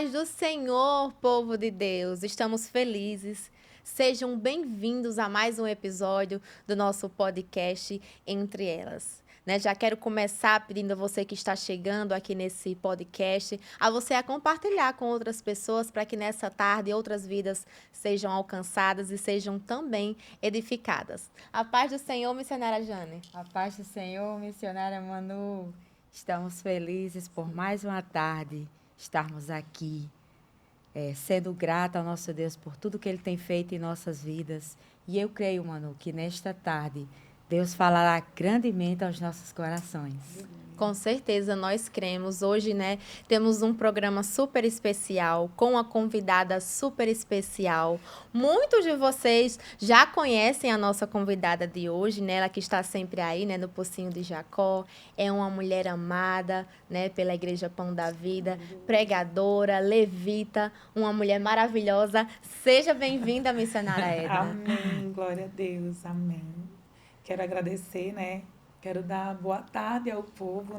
paz do Senhor, povo de Deus. Estamos felizes. Sejam bem-vindos a mais um episódio do nosso podcast Entre Elas. Já quero começar pedindo a você que está chegando aqui nesse podcast, a você a compartilhar com outras pessoas para que nessa tarde outras vidas sejam alcançadas e sejam também edificadas. A paz do Senhor, missionária Jane. A paz do Senhor, missionária Manu. Estamos felizes por mais uma tarde estarmos aqui, sendo grata ao nosso Deus por tudo que Ele tem feito em nossas vidas. E eu creio, Manu, que nesta tarde Deus falará grandemente aos nossos corações. Com certeza, nós cremos. Hoje, temos um programa super especial, com uma convidada super especial. Muitos de vocês já conhecem a nossa convidada de hoje, ela que está sempre aí, no Pocinho de Jacó. É uma mulher amada, pela Igreja Pão da Vida, pregadora, levita, uma mulher maravilhosa. Seja bem-vinda, missionária Edna. Amém, glória a Deus, amém. Quero agradecer, Quero dar boa tarde ao povo,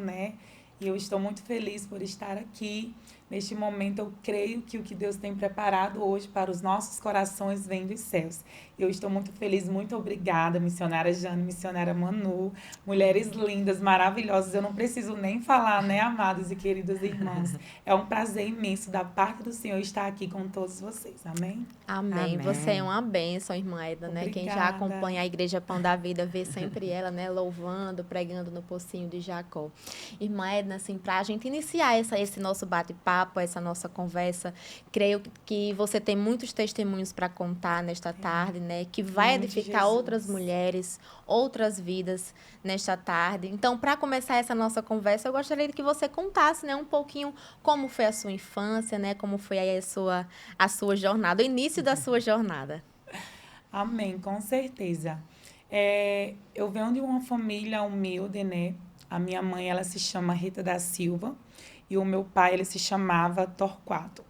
E eu estou muito feliz por estar aqui. Neste momento, eu creio que o que Deus tem preparado hoje para os nossos corações vem dos céus. Eu estou muito feliz, muito obrigada, missionária Jane, missionária Manu, mulheres lindas, maravilhosas. Eu não preciso nem falar, amados e queridos irmãos. É um prazer imenso da parte do Senhor estar aqui com todos vocês. Amém? Amém. Você é uma bênção, irmã Edna, Quem já acompanha a Igreja Pão da Vida vê sempre ela, louvando, pregando no Pocinho de Jacó. Irmã Edna, assim, para a gente iniciar esse nosso bate-papo, essa nossa conversa, creio que você tem muitos testemunhos para contar nesta tarde, que vai edificar outras mulheres, outras vidas nesta tarde. Então, para começar essa nossa conversa, eu gostaria que você contasse, um pouquinho como foi a sua infância, como foi aí a sua jornada, o início da sua jornada. Amém, com certeza. Eu venho de uma família humilde, A minha mãe, ela se chama Rita da Silva e o meu pai, ele se chamava Torquato.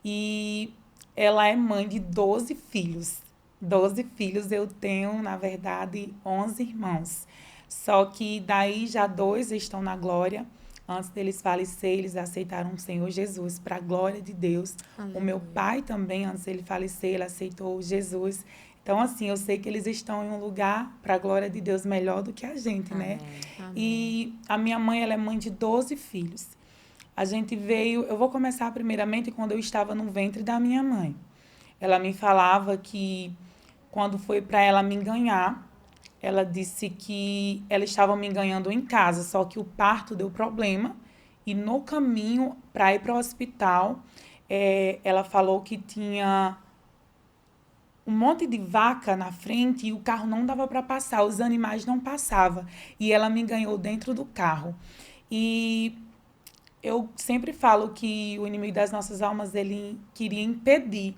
E ela é mãe de 12 filhos. 12 filhos, eu tenho, na verdade, 11 irmãos. Só que daí já 2 estão na glória. Antes deles falecer, eles aceitaram o Senhor Jesus para a glória de Deus. Aleluia. O meu pai também, antes dele falecer, ele aceitou Jesus. Então, assim, eu sei que eles estão em um lugar para a glória de Deus melhor do que a gente, Amém. E a minha mãe, ela é mãe de 12 filhos. A gente veio... Eu vou começar primeiramente quando eu estava no ventre da minha mãe. Ela me falava que quando foi para ela me ganhar, ela disse que ela estava me ganhando em casa, só que o parto deu problema. E no caminho para ir para o hospital, ela falou que tinha um monte de vaca na frente e o carro não dava para passar, os animais não passavam. E ela me ganhou dentro do carro. E eu sempre falo que o inimigo das nossas almas, ele queria impedir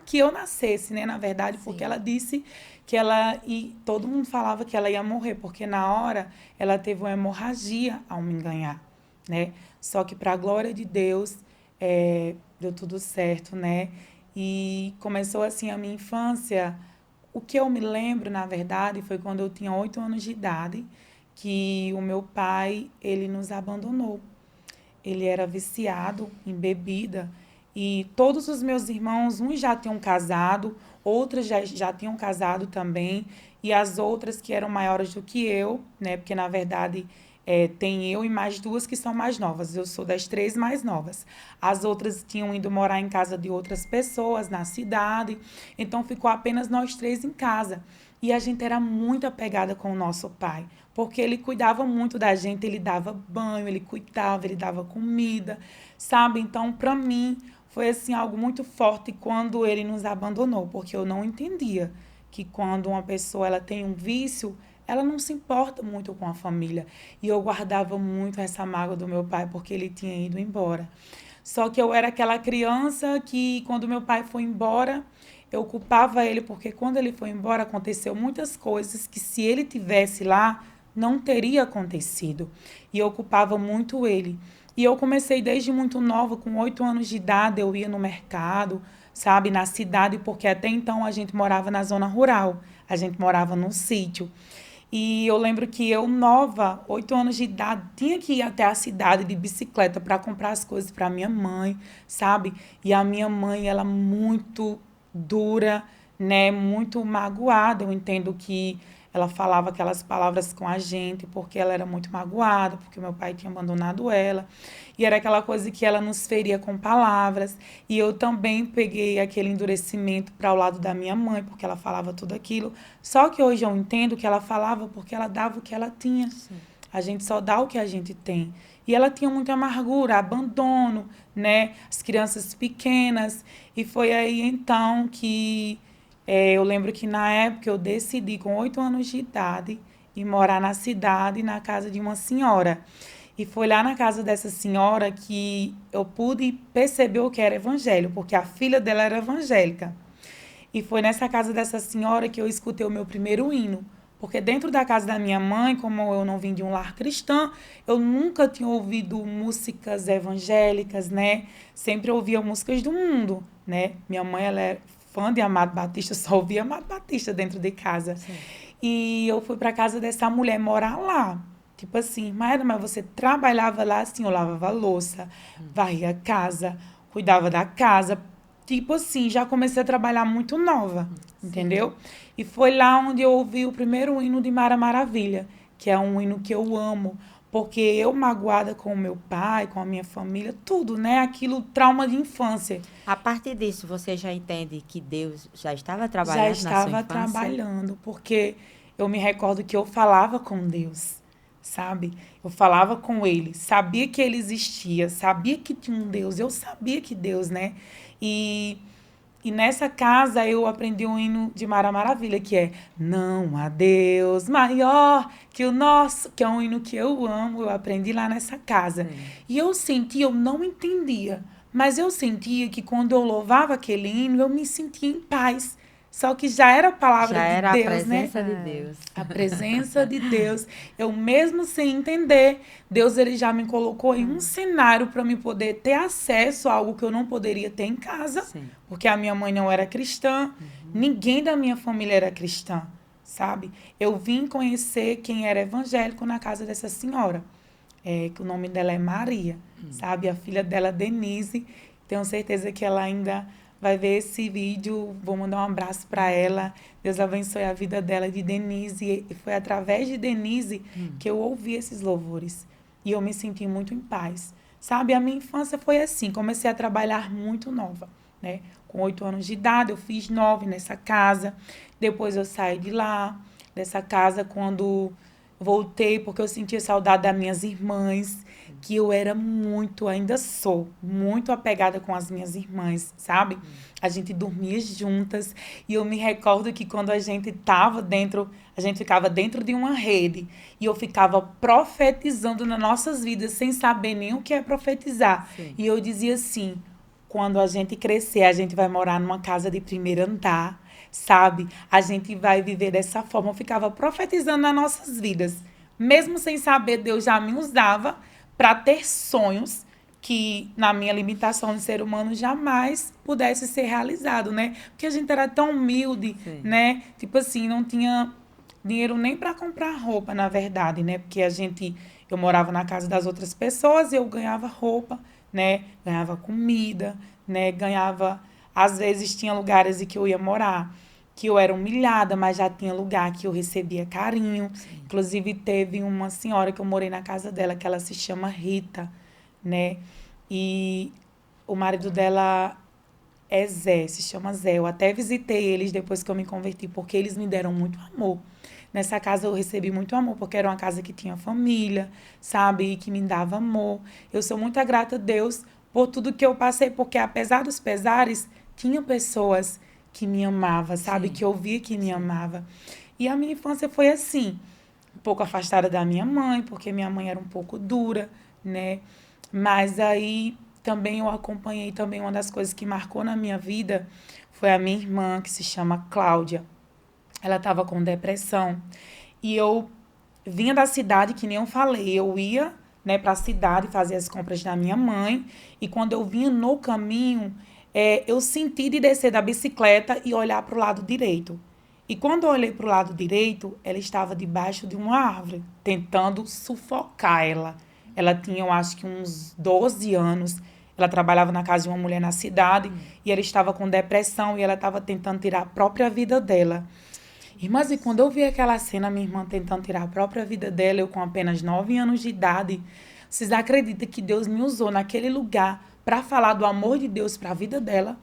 que eu nascesse, na verdade, Sim. Porque ela disse que todo mundo falava que ela ia morrer, porque na hora ela teve uma hemorragia ao me ganhar, Só que para a glória de Deus, deu tudo certo, E começou assim a minha infância. O que eu me lembro, na verdade, foi quando eu tinha 8 anos de idade, que o meu pai, ele nos abandonou. Ele era viciado em bebida e todos os meus irmãos, uns já tinham casado, outras já tinham casado também, e as outras que eram maiores do que eu, Porque, na verdade, tem eu e mais 2 que são mais novas. Eu sou das 3 mais novas. As outras tinham ido morar em casa de outras pessoas na cidade, então ficou apenas nós 3 em casa. E a gente era muito apegada com o nosso pai, porque ele cuidava muito da gente, ele dava banho, ele cuidava, ele dava comida, sabe? Então, para mim, foi assim algo muito forte quando ele nos abandonou, porque eu não entendia que quando uma pessoa ela tem um vício, ela não se importa muito com a família. E eu guardava muito essa mágoa do meu pai, porque ele tinha ido embora. Só que eu era aquela criança que, quando meu pai foi embora, eu culpava ele, porque quando ele foi embora, aconteceu muitas coisas que, se ele tivesse lá, não teria acontecido. E eu culpava muito ele. E eu comecei desde muito nova, com 8 anos de idade, eu ia no mercado, sabe, na cidade, porque até então a gente morava na zona rural, a gente morava num sítio. E eu lembro que eu, nova, 8 anos de idade, tinha que ir até a cidade de bicicleta para comprar as coisas para minha mãe, sabe? E a minha mãe, ela muito dura, né? Muito magoada. Eu entendo que ela falava aquelas palavras com a gente porque ela era muito magoada, porque meu pai tinha abandonado ela. E era aquela coisa que ela nos feria com palavras. E eu também peguei aquele endurecimento para o lado da minha mãe, porque ela falava tudo aquilo. Só que hoje eu entendo que ela falava porque ela dava o que ela tinha. Sim. A gente só dá o que a gente tem. E ela tinha muita amargura, abandono, né? As crianças pequenas. E foi aí, então, que eu lembro que, na época, eu decidi, com 8 anos de idade, ir morar na cidade, na casa de uma senhora. E foi lá na casa dessa senhora que eu pude perceber o que era evangelho, porque a filha dela era evangélica. E foi nessa casa dessa senhora que eu escutei o meu primeiro hino. Porque dentro da casa da minha mãe, como eu não vim de um lar cristão, eu nunca tinha ouvido músicas evangélicas, né? Sempre ouvia músicas do mundo, né? Minha mãe, ela é fã de Amado Batista, só ouvia Amado Batista dentro de casa. Sim. E eu fui para casa dessa mulher morar lá. Tipo assim, mas você trabalhava lá assim, eu lavava a louça, varria a casa, cuidava da casa. Tipo assim, já comecei a trabalhar muito nova, entendeu? E foi lá onde eu ouvi o primeiro hino de Mara Maravilha, que é um hino que eu amo, porque eu magoada com o meu pai, com a minha família, tudo, né? Aquilo, trauma de infância. A partir disso, você já entende que Deus já estava trabalhando na sua infância? Já estava trabalhando, porque eu me recordo que eu falava com Deus, sabe? Eu falava com ele, sabia que ele existia, sabia que tinha um Deus, eu sabia que Deus, né? E nessa casa eu aprendi um hino de Mara Maravilha, que é Não há Deus maior que o nosso, que é um hino que eu amo, eu aprendi lá nessa casa. E eu sentia, eu não entendia, mas eu sentia que quando eu louvava aquele hino, eu me sentia em paz. Só que já era a palavra de Deus, né? Já era a presença de Deus. A presença de Deus. Eu mesmo sem entender, Deus ele já me colocou em um cenário para me poder ter acesso a algo que eu não poderia ter em casa. Sim. Porque a minha mãe não era cristã, ninguém da minha família era cristã, sabe? Eu vim conhecer quem era evangélico na casa dessa senhora, que o nome dela é Maria, sabe? A filha dela, Denise, tenho certeza que ela ainda vai ver esse vídeo, vou mandar um abraço para ela. Deus abençoe a vida dela, de Denise. E foi através de Denise que eu ouvi esses louvores. E eu me senti muito em paz. Sabe, a minha infância foi assim. Comecei a trabalhar muito nova, né? Com 8 anos de idade, eu fiz 9 nessa casa. Depois eu saí de lá, dessa casa, quando voltei, porque eu sentia saudade das minhas irmãs, que eu era muito, ainda sou, muito apegada com as minhas irmãs, sabe? A gente dormia juntas e eu me recordo que quando a gente ficava dentro de uma rede e eu ficava profetizando nas nossas vidas sem saber nem o que é profetizar. Sim. E eu dizia assim, quando a gente crescer, a gente vai morar numa casa de primeiro andar, sabe? A gente vai viver dessa forma. Eu ficava profetizando nas nossas vidas. Mesmo sem saber, Deus já me usava para ter sonhos que, na minha limitação de ser humano, jamais pudesse ser realizado, né? Porque a gente era tão humilde, sim, né? Tipo assim, não tinha dinheiro nem para comprar roupa, na verdade, né? Porque eu morava na casa das outras pessoas e eu ganhava roupa, né? Ganhava comida, né? Às vezes tinha lugares em que eu ia morar que eu era humilhada, mas já tinha lugar que eu recebia carinho. Sim. Inclusive, teve uma senhora que eu morei na casa dela, que ela se chama Rita, né? E o marido dela é Zé, se chama Zé. Eu até visitei eles depois que eu me converti, porque eles me deram muito amor. Nessa casa eu recebi muito amor, porque era uma casa que tinha família, sabe? E que me dava amor. Eu sou muito grata a Deus por tudo que eu passei, porque apesar dos pesares, tinha pessoas que me amava, sabe? Sim. Que eu via que me amava. E a minha infância foi assim, um pouco afastada da minha mãe, porque minha mãe era um pouco dura, né? Mas aí também eu acompanhei também uma das coisas que marcou na minha vida foi a minha irmã, que se chama Cláudia. Ela estava com depressão. E eu vinha da cidade, que nem eu falei, eu ia, né, para a cidade fazer as compras da minha mãe. E quando eu vinha no caminho, eu senti de descer da bicicleta e olhar para o lado direito. E quando eu olhei para o lado direito, ela estava debaixo de uma árvore, tentando sufocar ela. Ela tinha, eu acho que uns 12 anos. Ela trabalhava na casa de uma mulher na cidade e ela estava com depressão e ela estava tentando tirar a própria vida dela. Irmãs, e quando eu vi aquela cena, minha irmã tentando tirar a própria vida dela, eu com apenas 9 anos de idade, vocês acreditam que Deus me usou naquele lugar para falar do amor de Deus para a vida dela?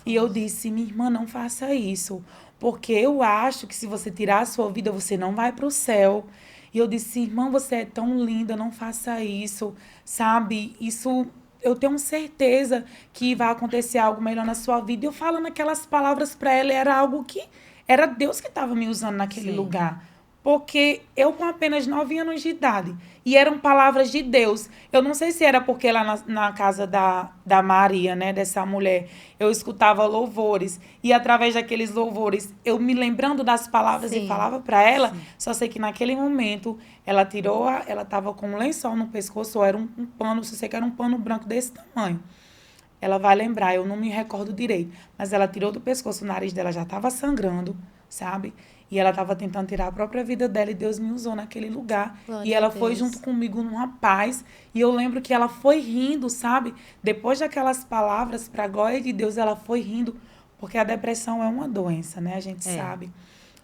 E eu disse, minha irmã, não faça isso, porque eu acho que se você tirar a sua vida, você não vai para o céu. E eu disse, irmã, você é tão linda, não faça isso, sabe? Isso, eu tenho certeza que vai acontecer algo melhor na sua vida. E eu falando aquelas palavras para ela, era algo que era Deus que estava me usando naquele lugar. Porque eu com apenas 9 anos de idade, e eram palavras de Deus. Eu não sei se era porque lá na casa da Maria, né, dessa mulher, eu escutava louvores, e através daqueles louvores, eu me lembrando das palavras e falava para ela, só sei que naquele momento, ela ela estava com um lençol no pescoço, ou era um pano, só sei que era um pano branco desse tamanho. Ela vai lembrar, eu não me recordo direito, mas ela tirou do pescoço, o nariz dela já estava sangrando, sabe? E ela estava tentando tirar a própria vida dela e Deus me usou naquele lugar. Glória e ela foi junto comigo numa paz. E eu lembro que ela foi rindo, sabe? Depois daquelas palavras, para a glória de Deus, ela foi rindo, porque a depressão é uma doença, né? A gente sabe.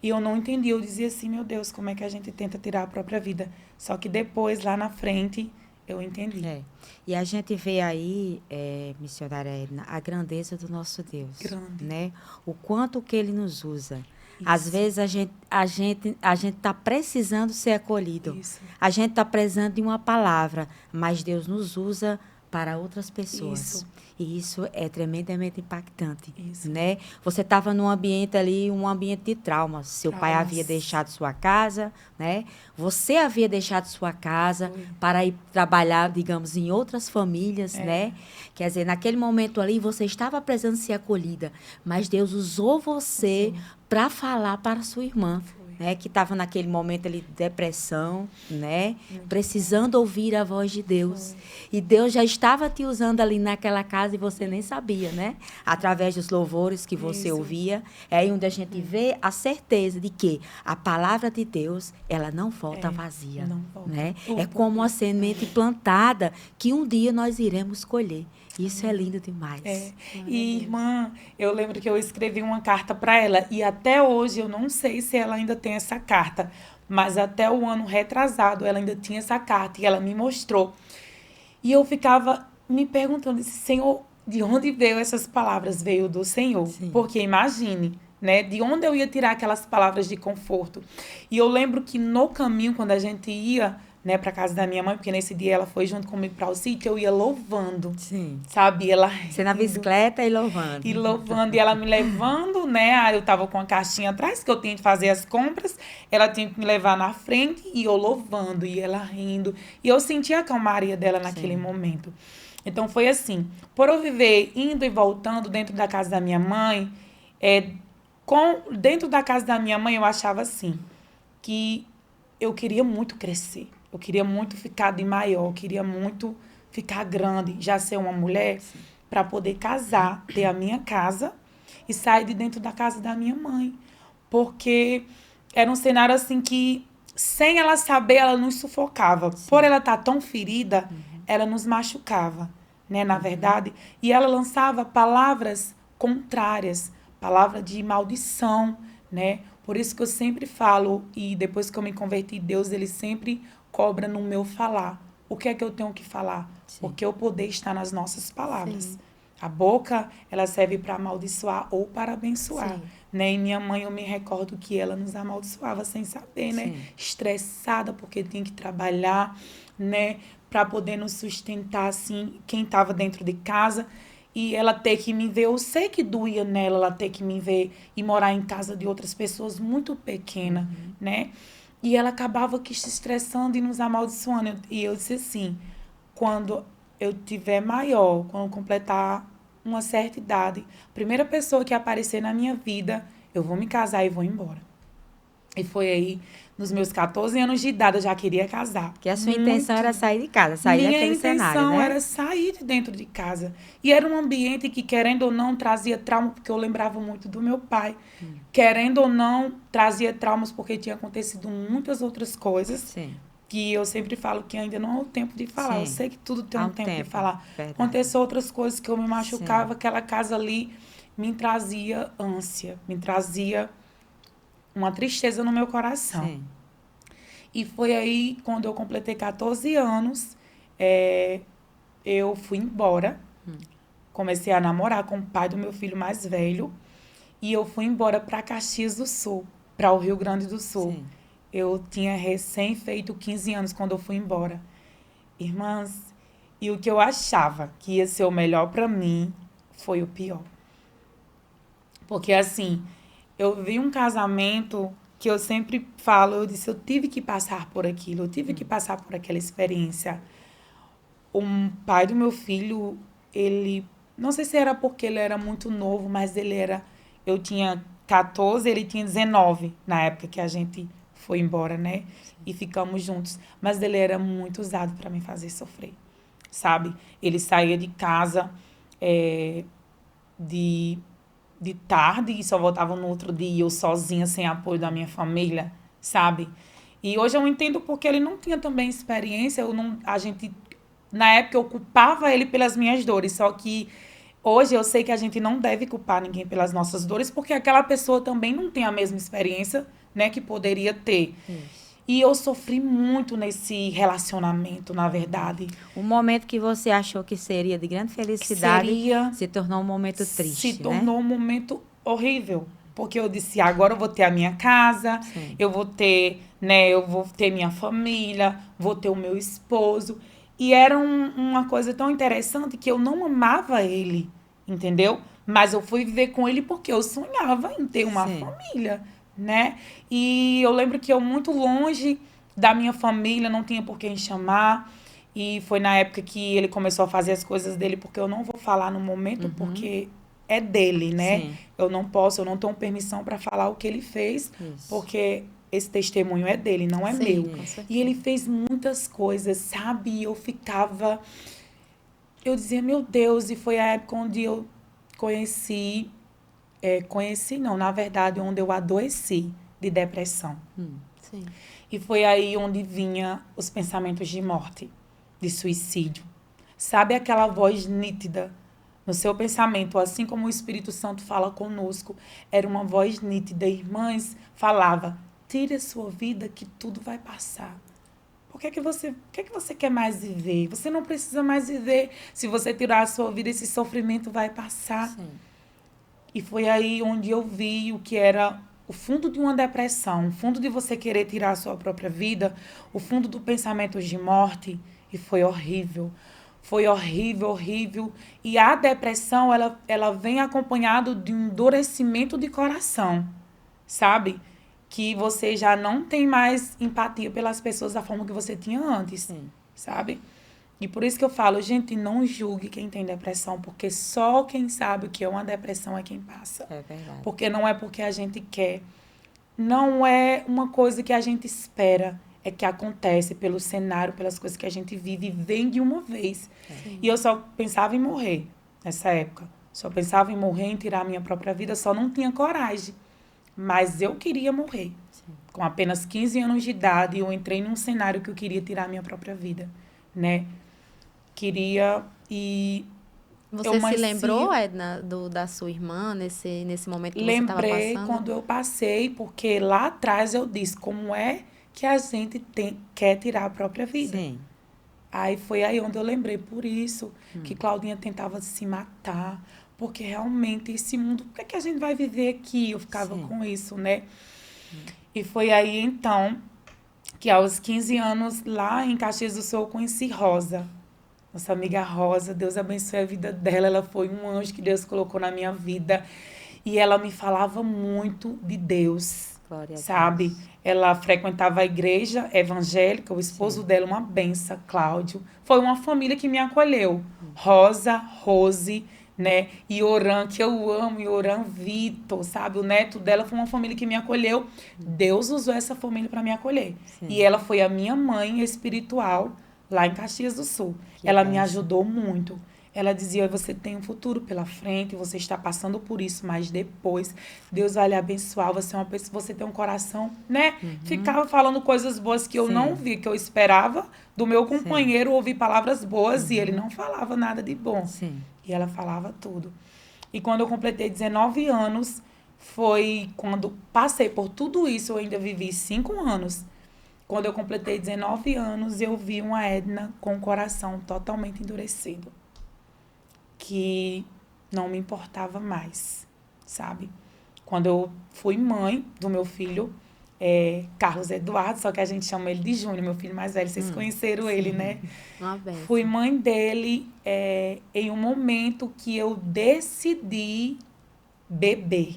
E eu não entendi. Eu dizia assim, meu Deus, como é que a gente tenta tirar a própria vida? Só que depois, lá na frente, eu entendi. E a gente vê aí, missionária Edna, a grandeza do nosso Deus. Grande. Né? O quanto que Ele nos usa. Isso. Às vezes a gente está precisando ser acolhido. Isso. A gente está precisando de uma palavra, mas Deus nos usa para outras pessoas. Isso. E isso é tremendamente impactante. Isso. Né? Você estava num ambiente ali, um ambiente de trauma. Seu pai havia deixado sua casa, né? Você havia deixado sua casa para ir trabalhar, digamos, em outras famílias, né? Quer dizer, naquele momento ali, você estava precisando ser acolhida, mas Deus usou você para falar para sua irmã. Né, que estava naquele momento ali de depressão, né, precisando ouvir a voz de Deus. E Deus já estava te usando ali naquela casa e você nem sabia, né? Através dos louvores que você ouvia. É aí onde a gente vê a certeza de que a palavra de Deus, ela não volta vazia. Não volta. Né? É como uma semente plantada que um dia nós iremos colher. Isso é lindo demais. E, irmã, eu lembro que eu escrevi uma carta para ela e até hoje eu não sei se ela ainda tem essa carta, mas até o ano retrasado ela ainda tinha essa carta e ela me mostrou. E eu ficava me perguntando, Senhor, de onde veio essas palavras? Veio do Senhor. Sim. Porque imagine, né, de onde eu ia tirar aquelas palavras de conforto. E eu lembro que no caminho, quando a gente ia, né, para casa da minha mãe, porque nesse dia ela foi junto comigo para o sítio, eu ia louvando. Sim. Sabe? Ela você na bicicleta e louvando. E louvando, e ela me levando, né? Eu tava com a caixinha atrás, que eu tinha que fazer as compras, ela tinha que me levar na frente e eu louvando, e ela rindo. E eu sentia a calmaria dela naquele momento. Então foi assim, por eu viver indo e voltando dentro da casa da minha mãe, dentro da casa da minha mãe eu achava assim, que eu queria muito crescer. Eu queria muito ficar de maior, eu queria muito ficar grande, já ser uma mulher, para poder casar, ter a minha casa e sair de dentro da casa da minha mãe. Porque era um cenário assim que, sem ela saber, ela nos sufocava. Sim. Por ela estar tão ferida, ela nos machucava, né, na verdade. E ela lançava palavras contrárias, palavras de maldição, né? Por isso que eu sempre falo, e depois que eu me converti, Deus, ele sempre cobra no meu falar. O que é que eu tenho que falar? Sim. Porque o poder está nas nossas palavras. Sim. A boca, ela serve para amaldiçoar ou para abençoar. Sim. Né? E minha mãe, eu me recordo que ela nos amaldiçoava sem saber, né? Sim. Estressada porque tinha que trabalhar, né? Para poder nos sustentar, assim, quem estava dentro de casa. E ela ter que me ver, eu sei que doía nela, ela ter que me ver e morar em casa de outras pessoas muito pequena, né? E ela acabava que se estressando e nos amaldiçoando. E eu disse assim, quando eu tiver maior, quando eu completar uma certa idade, a primeira pessoa que aparecer na minha vida, eu vou me casar e vou embora. E foi aí, nos meus 14 anos de idade, eu já queria casar. Que a sua intenção era sair de casa, sair daquele cenário, né? Minha intenção era sair de dentro de casa. E era um ambiente que, querendo ou não, trazia trauma, porque eu lembrava muito do meu pai. Querendo ou não, trazia traumas, porque tinha acontecido muitas outras coisas. Sim. Que eu sempre falo que ainda não é o tempo de falar. Sim. Eu sei que tudo tem Há um tempo de falar. Verdade. Aconteceu outras coisas que eu me machucava. Sim. Aquela casa ali me trazia ânsia, me trazia uma tristeza no meu coração. Sim. E foi aí, quando eu completei 14 anos, eu fui embora. Comecei a namorar com o pai do meu filho mais velho. E eu fui embora para Caxias do Sul, para o Rio Grande do Sul. Sim. Eu tinha recém feito 15 anos quando eu fui embora. Irmãs, e o que eu achava que ia ser o melhor para mim foi o pior. Porque, assim, eu vi um casamento que eu sempre falo, eu disse, eu tive que passar por aquilo, eu tive que passar por aquela experiência. O pai do meu filho, ele, não sei se era porque ele era muito novo, mas eu tinha 14, ele tinha 19 na época que a gente foi embora, né? E ficamos juntos. Mas ele era muito usado para me fazer sofrer, sabe? Ele saía de casa de tarde e só voltava no outro dia, eu sozinha, sem apoio da minha família, sabe? E hoje eu entendo porque ele não tinha também experiência, na época eu culpava ele pelas minhas dores, só que hoje eu sei que a gente não deve culpar ninguém pelas nossas dores, porque aquela pessoa também não tem a mesma experiência, né, que poderia ter. E eu sofri muito nesse relacionamento, na verdade. O momento que você achou que seria de grande felicidade se tornou um momento triste, se tornou um momento horrível. Porque eu disse, agora eu vou ter a minha casa, Sim. eu vou ter minha família, vou ter o meu esposo. E era uma coisa tão interessante que eu não amava ele, entendeu? Mas eu fui viver com ele porque eu sonhava em ter uma família, né? E eu lembro que eu, muito longe da minha família, não tinha por quem chamar. E foi na época que ele começou a fazer as coisas dele, porque eu não vou falar no momento, porque é dele, né? Sim. Eu não tenho permissão para falar o que ele fez, porque esse testemunho é dele, não é meu. E ele fez muitas coisas, sabe? E eu dizia, meu Deus, e foi a época onde eu na verdade, onde eu adoeci de depressão. Sim. E foi aí onde vinha os pensamentos de morte, de suicídio. Sabe aquela voz nítida no seu pensamento, assim como o Espírito Santo fala conosco, era uma voz nítida. Irmãs, falava, tire a sua vida que tudo vai passar. Por que você quer mais viver? Você não precisa mais viver. Se você tirar a sua vida, esse sofrimento vai passar. Sim. E foi aí onde eu vi o que era o fundo de uma depressão, o fundo de você querer tirar a sua própria vida, o fundo do pensamento de morte. E foi horrível. Foi horrível, horrível. E a depressão, ela vem acompanhado de um endurecimento de coração, sabe? Que você já não tem mais empatia pelas pessoas da forma que você tinha antes, sabe? E por isso que eu falo, gente, não julgue quem tem depressão, porque só quem sabe o que é uma depressão é quem passa. É verdade. Porque não é porque a gente quer, não é uma coisa que a gente espera, é que acontece pelo cenário, pelas coisas que a gente vive e vem de uma vez. E eu só pensava em morrer nessa época. Só pensava em morrer, em tirar a minha própria vida, só não tinha coragem. Mas eu queria morrer. Com apenas 15 anos de idade, eu entrei num cenário que eu queria tirar a minha própria vida, né? Queria e... Você se lembrou, Edna, da sua irmã nesse momento que você estava passando? Lembrei quando eu passei, porque lá atrás eu disse como é que a gente quer tirar a própria vida. Sim. Aí foi aí onde eu lembrei, por isso que Claudinha tentava se matar, porque realmente esse mundo, por que a gente vai viver aqui? Eu ficava com isso, né? E foi aí então que aos 15 anos, lá em Caxias do Sul, eu conheci Rosa. Nossa amiga Rosa, Deus abençoe a vida dela, ela foi um anjo que Deus colocou na minha vida. E ela me falava muito de Deus, Glória a sabe? Deus. Ela frequentava a igreja evangélica, o esposo dela, uma benção, Cláudio. Foi uma família que me acolheu. Rosa, Rose, né? Ioran, que eu amo, Ioran Vitor, sabe? O neto dela foi uma família que me acolheu. Deus usou essa família para me acolher. Sim. E ela foi a minha mãe espiritual lá em Caxias do Sul. Ela me ajudou muito. Ela dizia, você tem um futuro pela frente, você está passando por isso, mas depois Deus vai lhe abençoar, você é uma pessoa, você tem um coração, né? Ficava falando coisas boas que eu não vi, que eu esperava do meu companheiro ouvir palavras boas e ele não falava nada de bom. Sim. E ela falava tudo. E quando eu completei 19 anos, foi quando passei por tudo isso, eu ainda vivi 5 anos. Quando eu completei 19 anos, eu vi uma Edna com o coração totalmente endurecido. Que não me importava mais, sabe? Quando eu fui mãe do meu filho, Carlos Eduardo, só que a gente chama ele de Júnior, meu filho mais velho, vocês conheceram ele, né? Fui mãe dele em um momento que eu decidi beber.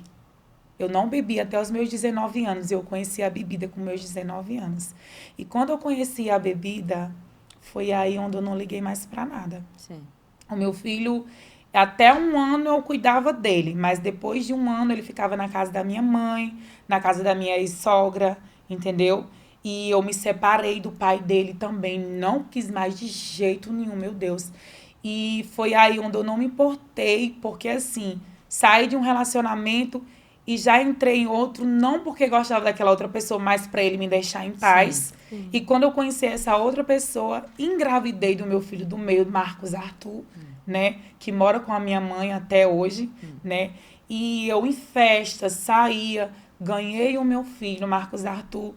Eu não bebi até os meus 19 anos, eu conheci a bebida com meus 19 anos. E quando eu conheci a bebida, foi aí onde eu não liguei mais para nada. Sim. O meu filho, até 1 ano eu cuidava dele, mas depois de 1 ano ele ficava na casa da minha mãe, na casa da minha ex-sogra, entendeu? E eu me separei do pai dele também, não quis mais de jeito nenhum, meu Deus. E foi aí onde eu não me importei, porque assim, saí de um relacionamento e já entrei em outro, não porque gostava daquela outra pessoa, mas para ele me deixar em paz. Sim. E quando eu conheci essa outra pessoa, engravidei do meu filho do meio, Marcos Arthur, né? Que mora com a minha mãe até hoje, né? E eu em festa, saía, ganhei o meu filho, Marcos Arthur.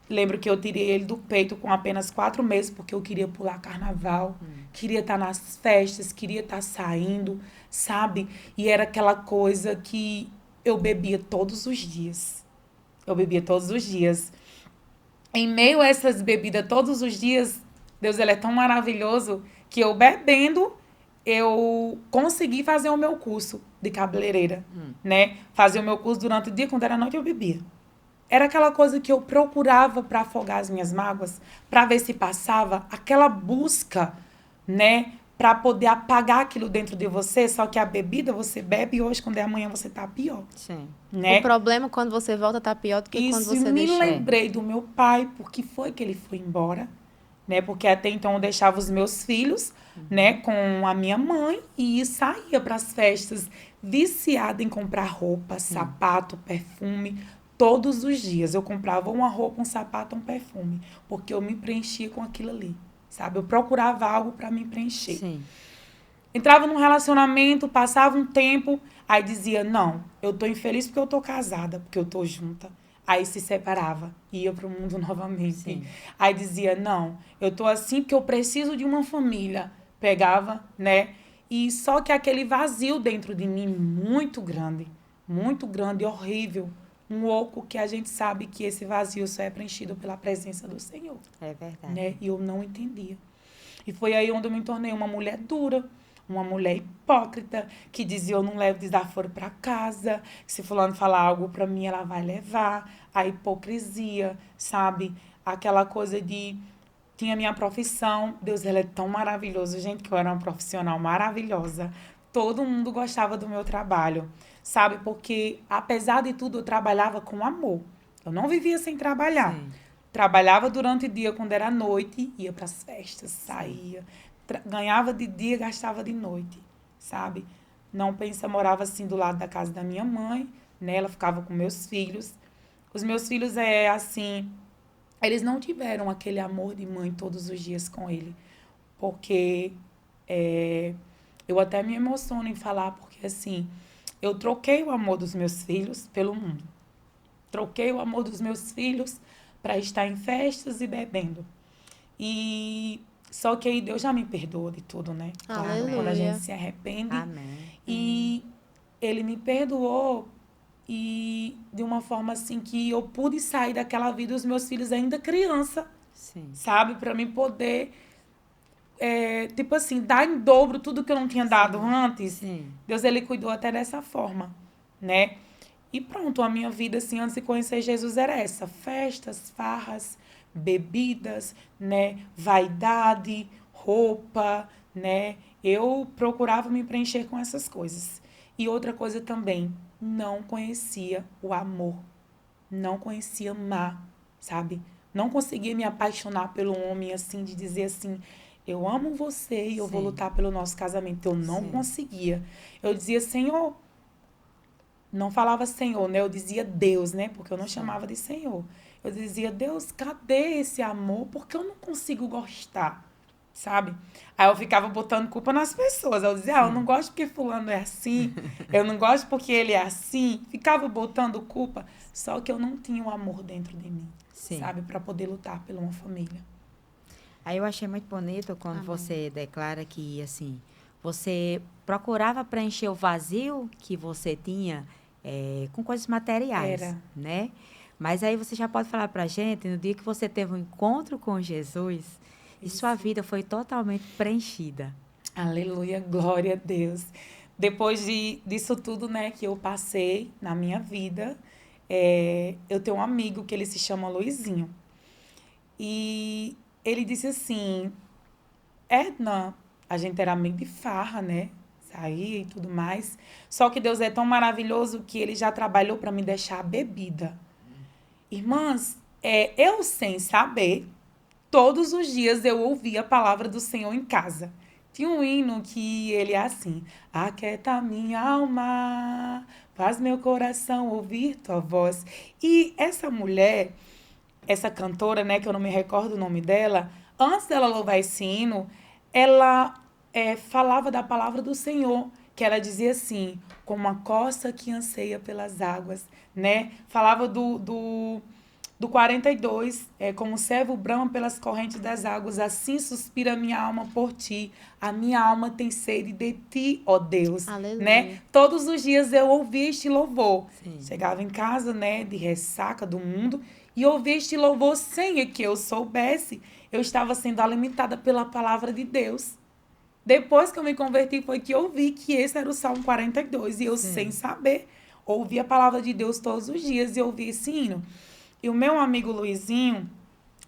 Lembro que eu tirei ele do peito com apenas 4 meses, porque eu queria pular carnaval, queria estar nas festas, queria estar saindo, sabe? E era aquela coisa que eu bebia todos os dias. Eu bebia todos os dias. Em meio a essas bebidas todos os dias, Deus, ele é tão maravilhoso que eu bebendo, eu consegui fazer o meu curso de cabeleireira, né? Fazer o meu curso durante o dia, quando era noite eu bebia. Era aquela coisa que eu procurava para afogar as minhas mágoas, para ver se passava, aquela busca, né? Para poder apagar aquilo dentro de você, só que a bebida você bebe e hoje, quando é amanhã, você tá pior. Sim. Né? O problema quando você volta tá pior do que quando você me deixou. lembrei do meu pai, porque foi que ele foi embora, né? Porque até então eu deixava os meus filhos, né, com a minha mãe e saía para as festas viciada em comprar roupa, sapato, perfume, todos os dias. Eu comprava uma roupa, um sapato, um perfume, porque eu me preenchia com aquilo ali, sabe? Eu procurava algo para me preencher. Sim. Entrava num relacionamento, passava um tempo, aí dizia, não, eu tô infeliz porque eu tô casada, porque eu tô junta. Aí se separava, ia pro mundo novamente. Sim. Aí dizia, não, eu tô assim porque eu preciso de uma família. Pegava, né? E só que aquele vazio dentro de mim muito grande, horrível. Um oco que a gente sabe que esse vazio só é preenchido pela presença do Senhor. É verdade. Né? E eu não entendia. E foi aí onde eu me tornei uma mulher dura, uma mulher hipócrita, que dizia, eu não levo desaforo para casa, se fulano falar algo para mim, ela vai levar. A hipocrisia, sabe? Aquela coisa de... Tinha minha profissão, Deus, ele é tão maravilhoso, gente, que eu era uma profissional maravilhosa. Todo mundo gostava do meu trabalho, sabe? Porque, apesar de tudo, eu trabalhava com amor. Eu não vivia sem trabalhar. Sim. Trabalhava durante o dia, quando era noite, ia para as festas, saía. Ganhava de dia, gastava de noite, sabe? Não pensa, morava assim do lado da casa da minha mãe, né? Ela ficava com meus filhos. Os meus filhos, assim, eles não tiveram aquele amor de mãe todos os dias com ele. Porque eu até me emociono em falar, porque assim, eu troquei o amor dos meus filhos pelo mundo. Troquei o amor dos meus filhos para estar em festas e bebendo. E só que aí Deus já me perdoou de tudo, né? Aleluia. Quando a gente se arrepende. Amém. E ele me perdoou e de uma forma assim que eu pude sair daquela vida, os meus filhos ainda criança, Sim. sabe? Para mim poder, tipo assim, dar em dobro tudo que eu não tinha dado antes. Sim. Deus, ele cuidou até dessa forma, né? E pronto, a minha vida, assim, antes de conhecer Jesus era essa. Festas, farras, bebidas, né? Vaidade, roupa, né? Eu procurava me preencher com essas coisas. E outra coisa também, não conhecia o amor. Não conhecia amar, sabe? Não conseguia me apaixonar pelo homem, assim, de dizer assim, eu amo você e eu vou lutar pelo nosso casamento. Eu não conseguia. Eu dizia, Senhor, não falava Senhor, né? Eu dizia Deus, né? Porque eu não chamava de Senhor. Eu dizia, Deus, cadê esse amor? Porque eu não consigo gostar, sabe? Aí eu ficava botando culpa nas pessoas. Eu dizia, eu não gosto porque fulano é assim. Eu não gosto porque ele é assim. Ficava botando culpa. Só que eu não tinha o amor dentro de mim, sabe? Para poder lutar por uma família. Aí eu achei muito bonito quando você declara que, assim, você procurava preencher o vazio que você tinha com coisas materiais, né? Mas aí você já pode falar pra gente, no dia que você teve um encontro com Jesus, e sua vida foi totalmente preenchida. Aleluia, glória a Deus. Depois disso tudo, né, que eu passei na minha vida, eu tenho um amigo que ele se chama Luizinho. E ele disse assim, Edna, a gente era meio de farra, né? Saía e tudo mais. Só que Deus é tão maravilhoso que ele já trabalhou para me deixar a bebida. Irmãs, eu sem saber, todos os dias eu ouvia a palavra do Senhor em casa. Tinha um hino que ele é assim, aquieta minha alma, faz meu coração ouvir tua voz. E essa mulher, essa cantora, né, que eu não me recordo o nome dela, antes dela louvar esse hino, ela falava da palavra do Senhor, que ela dizia assim, como a costa que anseia pelas águas, né? Falava do 42, como o servo brama pelas correntes das águas, assim suspira a minha alma por ti. A minha alma tem sede de ti, ó Deus. Aleluia. Né? Todos os dias eu ouvia este louvor. Sim. Chegava em casa, né, de ressaca do mundo, e ouvia este louvor sem que eu soubesse. Eu estava sendo alimentada pela palavra de Deus. Depois que eu me converti, foi que eu vi que esse era o Salmo 42. E eu, sem saber, ouvi a palavra de Deus todos os dias e ouvi esse hino. E o meu amigo Luizinho,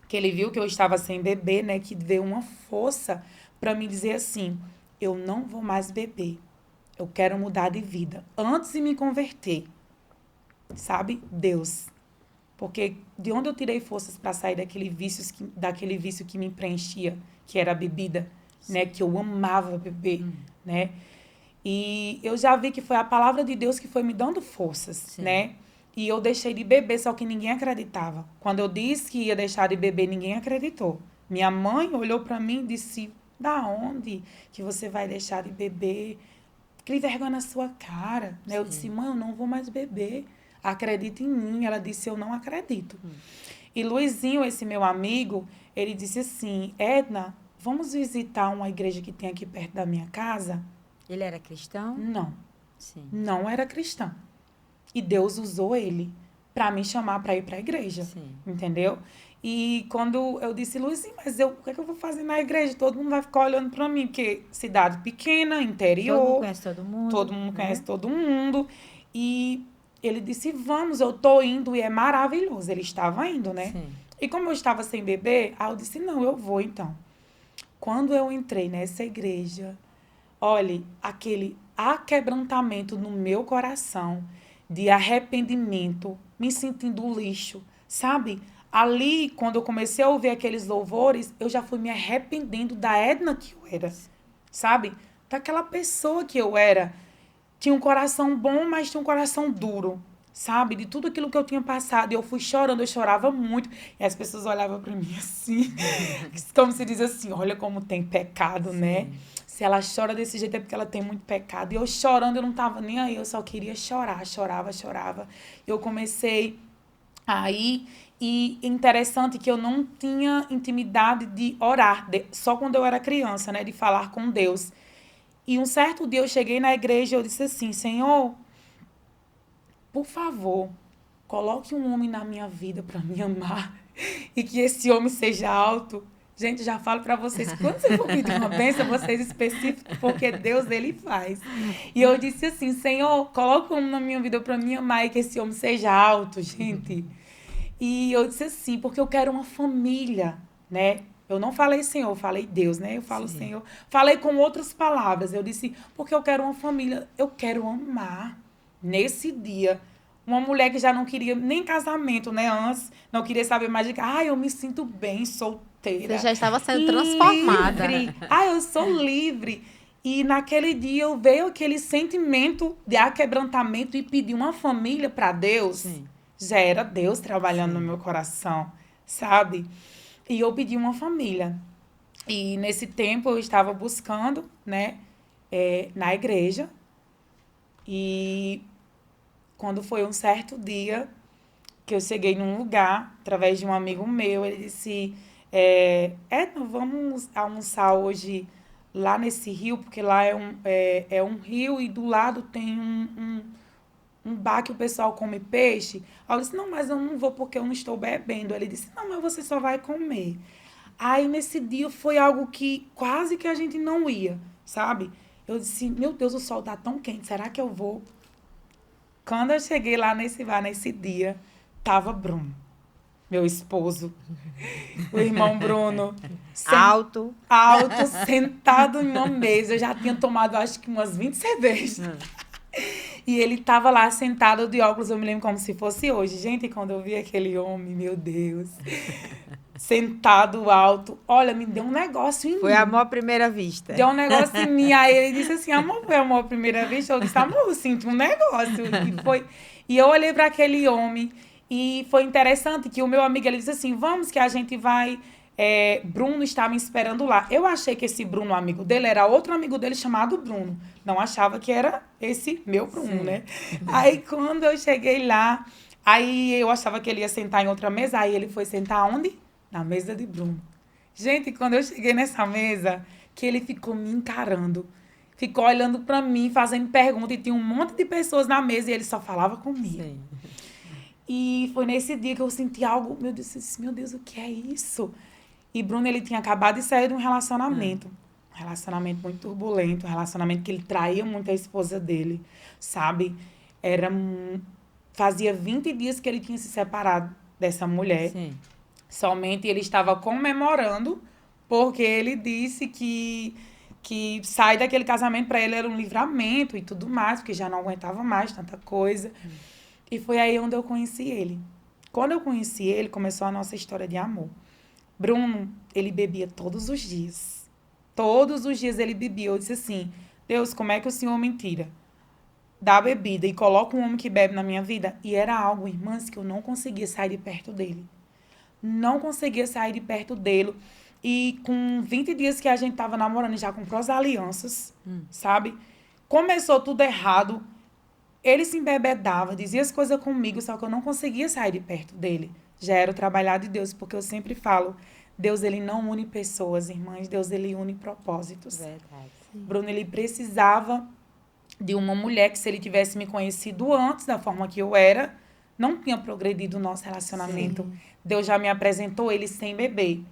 que ele viu que eu estava sem beber, né? Que deu uma força para me dizer assim, eu não vou mais beber. Eu quero mudar de vida. Antes de me converter, sabe? Deus. Porque de onde eu tirei forças para sair daquele vício que me preenchia, que era a bebida, né? Que eu amava beber, né? E eu já vi que foi a palavra de Deus que foi me dando forças, né? E eu deixei de beber, só que ninguém acreditava. Quando eu disse que ia deixar de beber, ninguém acreditou. Minha mãe olhou para mim e disse, da onde que você vai deixar de beber? Crie vergonha na sua cara, né? Eu disse, mãe, eu não vou mais beber. Acredita em mim. Ela disse, eu não acredito. E Luizinho, esse meu amigo, ele disse assim, Edna, vamos visitar uma igreja que tem aqui perto da minha casa? Ele era cristão? Não. Não era cristão. E Deus usou ele para me chamar para ir para a igreja. Entendeu? E quando eu disse, Luizinho, mas o que é que eu vou fazer na igreja? Todo mundo vai ficar olhando para mim, porque cidade pequena, interior. Todo mundo conhece todo mundo. Todo mundo conhece todo mundo. E ele disse, vamos, eu tô indo e é maravilhoso. Ele estava indo, né? E como eu estava sem beber, aí eu disse, não, eu vou então. Quando eu entrei nessa igreja, olhe, aquele aquebrantamento no meu coração, de arrependimento, me sentindo lixo, sabe? Ali, quando eu comecei a ouvir aqueles louvores, eu já fui me arrependendo da Edna que eu era, sabe? Daquela pessoa que eu era. Tinha um coração bom, mas tinha um coração duro, sabe? De tudo aquilo que eu tinha passado. E eu fui chorando, eu chorava muito. E as pessoas olhavam para mim assim, como se diz assim, olha como tem pecado, né? Se ela chora desse jeito é porque ela tem muito pecado. E eu chorando, eu não tava nem aí, eu só queria chorar, chorava. Eu comecei a ir, e interessante que eu não tinha intimidade de orar, só quando eu era criança, né? De falar com Deus. E um certo dia eu cheguei na igreja e eu disse assim, Senhor, por favor, coloque um homem na minha vida para me amar e que esse homem seja alto. Gente, já falo para vocês, quando você for pedir uma bênção, vocês específicos, porque Deus, ele faz. E eu disse assim, Senhor, coloca um homem na minha vida para me amar e que esse homem seja alto, gente. E eu disse assim, porque eu quero uma família, né? Eu não falei Senhor, eu falei Deus, né? Eu falo Senhor. Falei com outras palavras. Eu disse, porque eu quero uma família, eu quero amar. Nesse dia, uma mulher que já não queria nem casamento, né? Antes, não queria saber mais de que, eu me sinto bem, solteira. Você já estava sendo transformada. Livre. Eu sou livre. E naquele dia eu veio aquele sentimento de aquebrantamento e pedir uma família para Deus. Sim. Já era Deus trabalhando no meu coração, sabe? E eu pedi uma família. E nesse tempo eu estava buscando, né, na igreja. E quando foi um certo dia que eu cheguei num lugar, através de um amigo meu, ele disse, Edna, vamos almoçar hoje lá nesse rio, porque lá é um rio e do lado tem um bar que o pessoal come peixe. Aí eu disse, não, mas eu não vou porque eu não estou bebendo. Ele disse, não, mas você só vai comer. Aí, nesse dia, foi algo que quase que a gente não ia, sabe? Eu disse, meu Deus, o sol tá tão quente, será que eu vou? Quando eu cheguei lá nesse bar, nesse dia, tava Bruno, meu esposo, o irmão Bruno. Alto, sentado em uma mesa. Eu já tinha tomado, acho que umas 20 cervejas. E ele tava lá sentado de óculos, eu me lembro como se fosse hoje. Gente, quando eu vi aquele homem, meu Deus, sentado alto, olha, me deu um negócio em mim. foi amor à primeira vista. Deu um negócio em mim. Aí ele disse assim, amor, foi amor à primeira vista? Eu disse, amor, eu sinto um negócio. E eu olhei para aquele homem e foi interessante que o meu amigo, ele disse assim, vamos que a gente vai... Bruno estava me esperando lá. Eu achei que esse Bruno, amigo dele, era outro amigo dele chamado Bruno. Não achava que era esse meu Bruno, né? Aí, quando eu cheguei lá, aí eu achava que ele ia sentar em outra mesa. Aí ele foi sentar onde? Na mesa de Bruno. Gente, quando eu cheguei nessa mesa, que ele ficou me encarando. Ficou olhando pra mim, fazendo pergunta. E tinha um monte de pessoas na mesa e ele só falava comigo. Sim. E foi nesse dia que eu senti algo... Meu Deus, o que é isso? E Bruno, ele tinha acabado de sair de um relacionamento. Um relacionamento muito turbulento. Um relacionamento que ele traía muito a esposa dele, sabe? Fazia 20 dias que ele tinha se separado dessa mulher. Sim. Somente ele estava comemorando porque ele disse que sair daquele casamento para ele era um livramento e tudo mais, porque já não aguentava mais tanta coisa. E foi aí onde eu conheci ele. Quando eu conheci ele, começou a nossa história de amor. Bruno, ele bebia todos os dias. Todos os dias ele bebia. Eu disse assim, Deus, como é que o Senhor me tira da bebida e coloca um homem que bebe na minha vida? E era algo, irmãs, que eu não conseguia sair de perto dele. Não conseguia sair de perto dele. E com 20 dias que a gente tava namorando, já comprou as alianças, sabe? Começou tudo errado. Ele se embebedava, dizia as coisas comigo, só que eu não conseguia sair de perto dele. Já era o trabalhar de Deus, porque eu sempre falo, Deus, ele não une pessoas, irmãs, Deus, ele une propósitos. Verdade. Bruno, ele precisava de uma mulher que, se ele tivesse me conhecido antes, da forma que eu era, não tinha progredido o nosso relacionamento. Sim. Deus já me apresentou ele sem beber.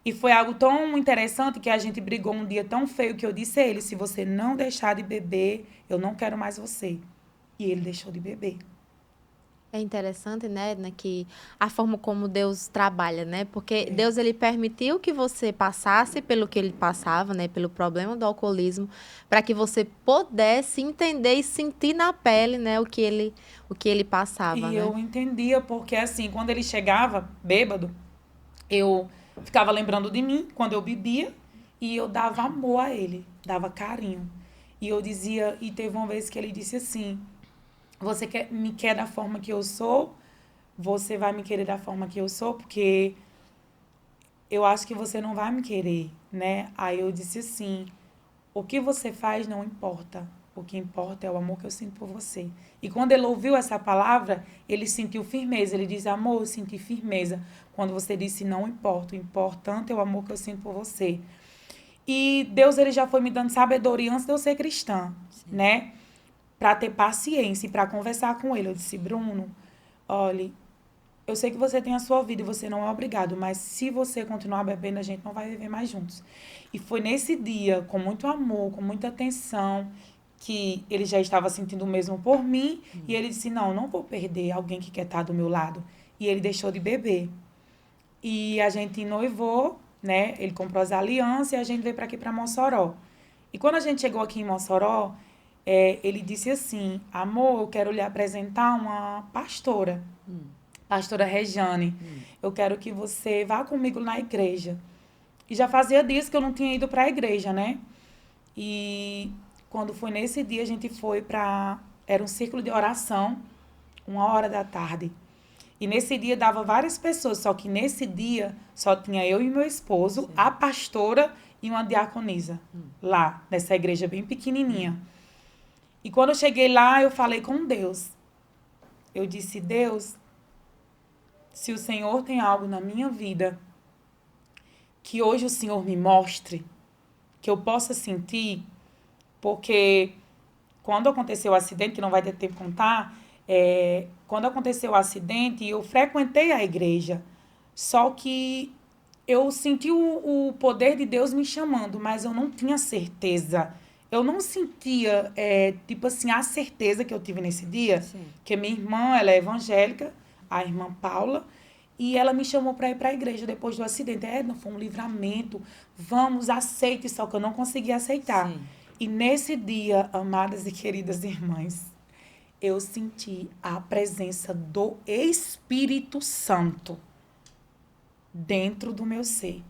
E foi algo tão interessante que a gente brigou um dia tão feio que eu disse a ele, se você não deixar de beber, eu não quero mais você. E ele deixou de beber. É interessante, né, Edna, que a forma como Deus trabalha, né? Porque Deus, ele permitiu que você passasse pelo que ele passava, né? Pelo problema do alcoolismo, para que você pudesse entender e sentir na pele, né? O que ele passava, né? E eu entendia, porque assim, quando ele chegava bêbado, eu ficava lembrando de mim, quando eu bebia, e eu dava amor a ele, dava carinho. E eu dizia, e teve uma vez que ele disse assim, você me quer da forma que eu sou, você vai me querer da forma que eu sou, porque eu acho que você não vai me querer, né? Aí eu disse assim, o que você faz não importa, o que importa é o amor que eu sinto por você. E quando ele ouviu essa palavra, ele sentiu firmeza, ele disse, amor, eu senti firmeza. Quando você disse, não importa, o importante é o amor que eu sinto por você. E Deus, ele já foi me dando sabedoria antes de eu ser cristã, Sim. né? Para ter paciência e para conversar com ele. Eu disse, Bruno, olha, eu sei que você tem a sua vida e você não é obrigado, mas se você continuar bebendo, a gente não vai viver mais juntos. E foi nesse dia, com muito amor, com muita atenção, que ele já estava sentindo o mesmo por mim, e ele disse, não vou perder alguém que quer estar do meu lado. E ele deixou de beber. E a gente noivou, né? Ele comprou as alianças e a gente veio para aqui, para Mossoró. E quando a gente chegou aqui em Mossoró, ele disse assim, amor, eu quero lhe apresentar uma pastora, pastora Rejane. Eu quero que você vá comigo na igreja. E já fazia dias que eu não tinha ido para a igreja, né? E quando foi nesse dia, a gente foi para... Era um círculo de oração, 13h. E nesse dia dava várias pessoas, só que nesse dia só tinha eu e meu esposo, sim, a pastora e uma diaconisa, lá, nessa igreja bem pequenininha. E quando eu cheguei lá, eu falei com Deus. Eu disse, Deus, se o Senhor tem algo na minha vida, que hoje o Senhor me mostre, que eu possa sentir, porque quando aconteceu o acidente, que não vai ter tempo de contar, quando aconteceu o acidente, eu frequentei a igreja, só que eu senti o poder de Deus me chamando, mas eu não tinha certeza. Eu não sentia, tipo assim, a certeza que eu tive nesse dia, sim, que minha irmã, ela é evangélica, a irmã Paula, e ela me chamou para ir para a igreja depois do acidente. Não foi um livramento, vamos, aceite, só que eu não consegui aceitar. Sim. E nesse dia, amadas e queridas irmãs, eu senti a presença do Espírito Santo dentro do meu ser.